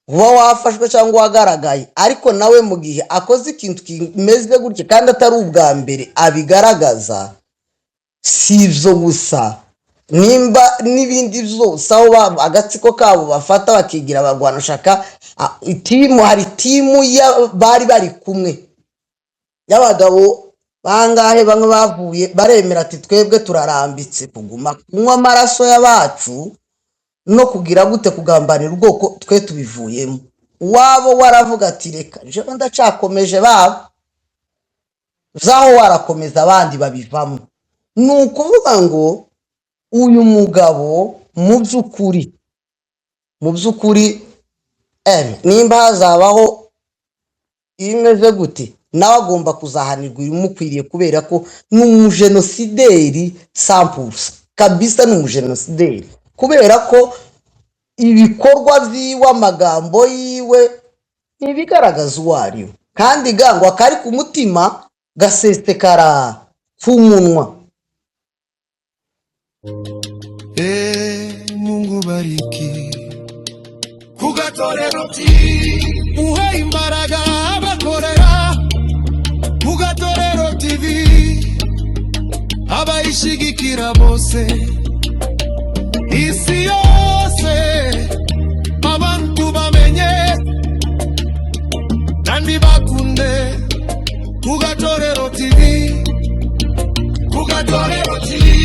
uba wafashwe cyangwa wagaragaye ariko nawe mu gihe akoze ikintu kimeze gutya kandi atari ubwa mbere abigaragaza si ibyo gusa nimba n'ibindi byose aho agatsiko kabo bafata bakigira abarwanashaka hari timu bari kumwe y'abagabo bangahe bamwe bavuye baremera ati twebwe turarambitse kuguma kunywa amaraso y'abacu no kugira gute kugambanira ubwoko twe tubivuyemo. Wabo waravuga ati reka jewe ndacakomeje babo zaho warakomeza abandi babivamo. Ni ukuvuga ngo uyu mugabo mu by'ukuri nimba hazabaho imeze gute nawe agomba kuzahanirwa ibimukwiriye, kubera ko ni umujenosideri sampusa kabisa, ni umujenosideri, kubera ko ibikorwa byiwe amagambo yiwe ntibigaragaza uwo ari we, kandi gango akari ku mutima gasesekara ku munwa. Mungu bariki Kugatorero TV, uhe imbaraga abakorera Kugatorero TV, abayishigikira bose isi yose abantu bamenye kandi bakunde Kugatorero TV, Kugatorero TV.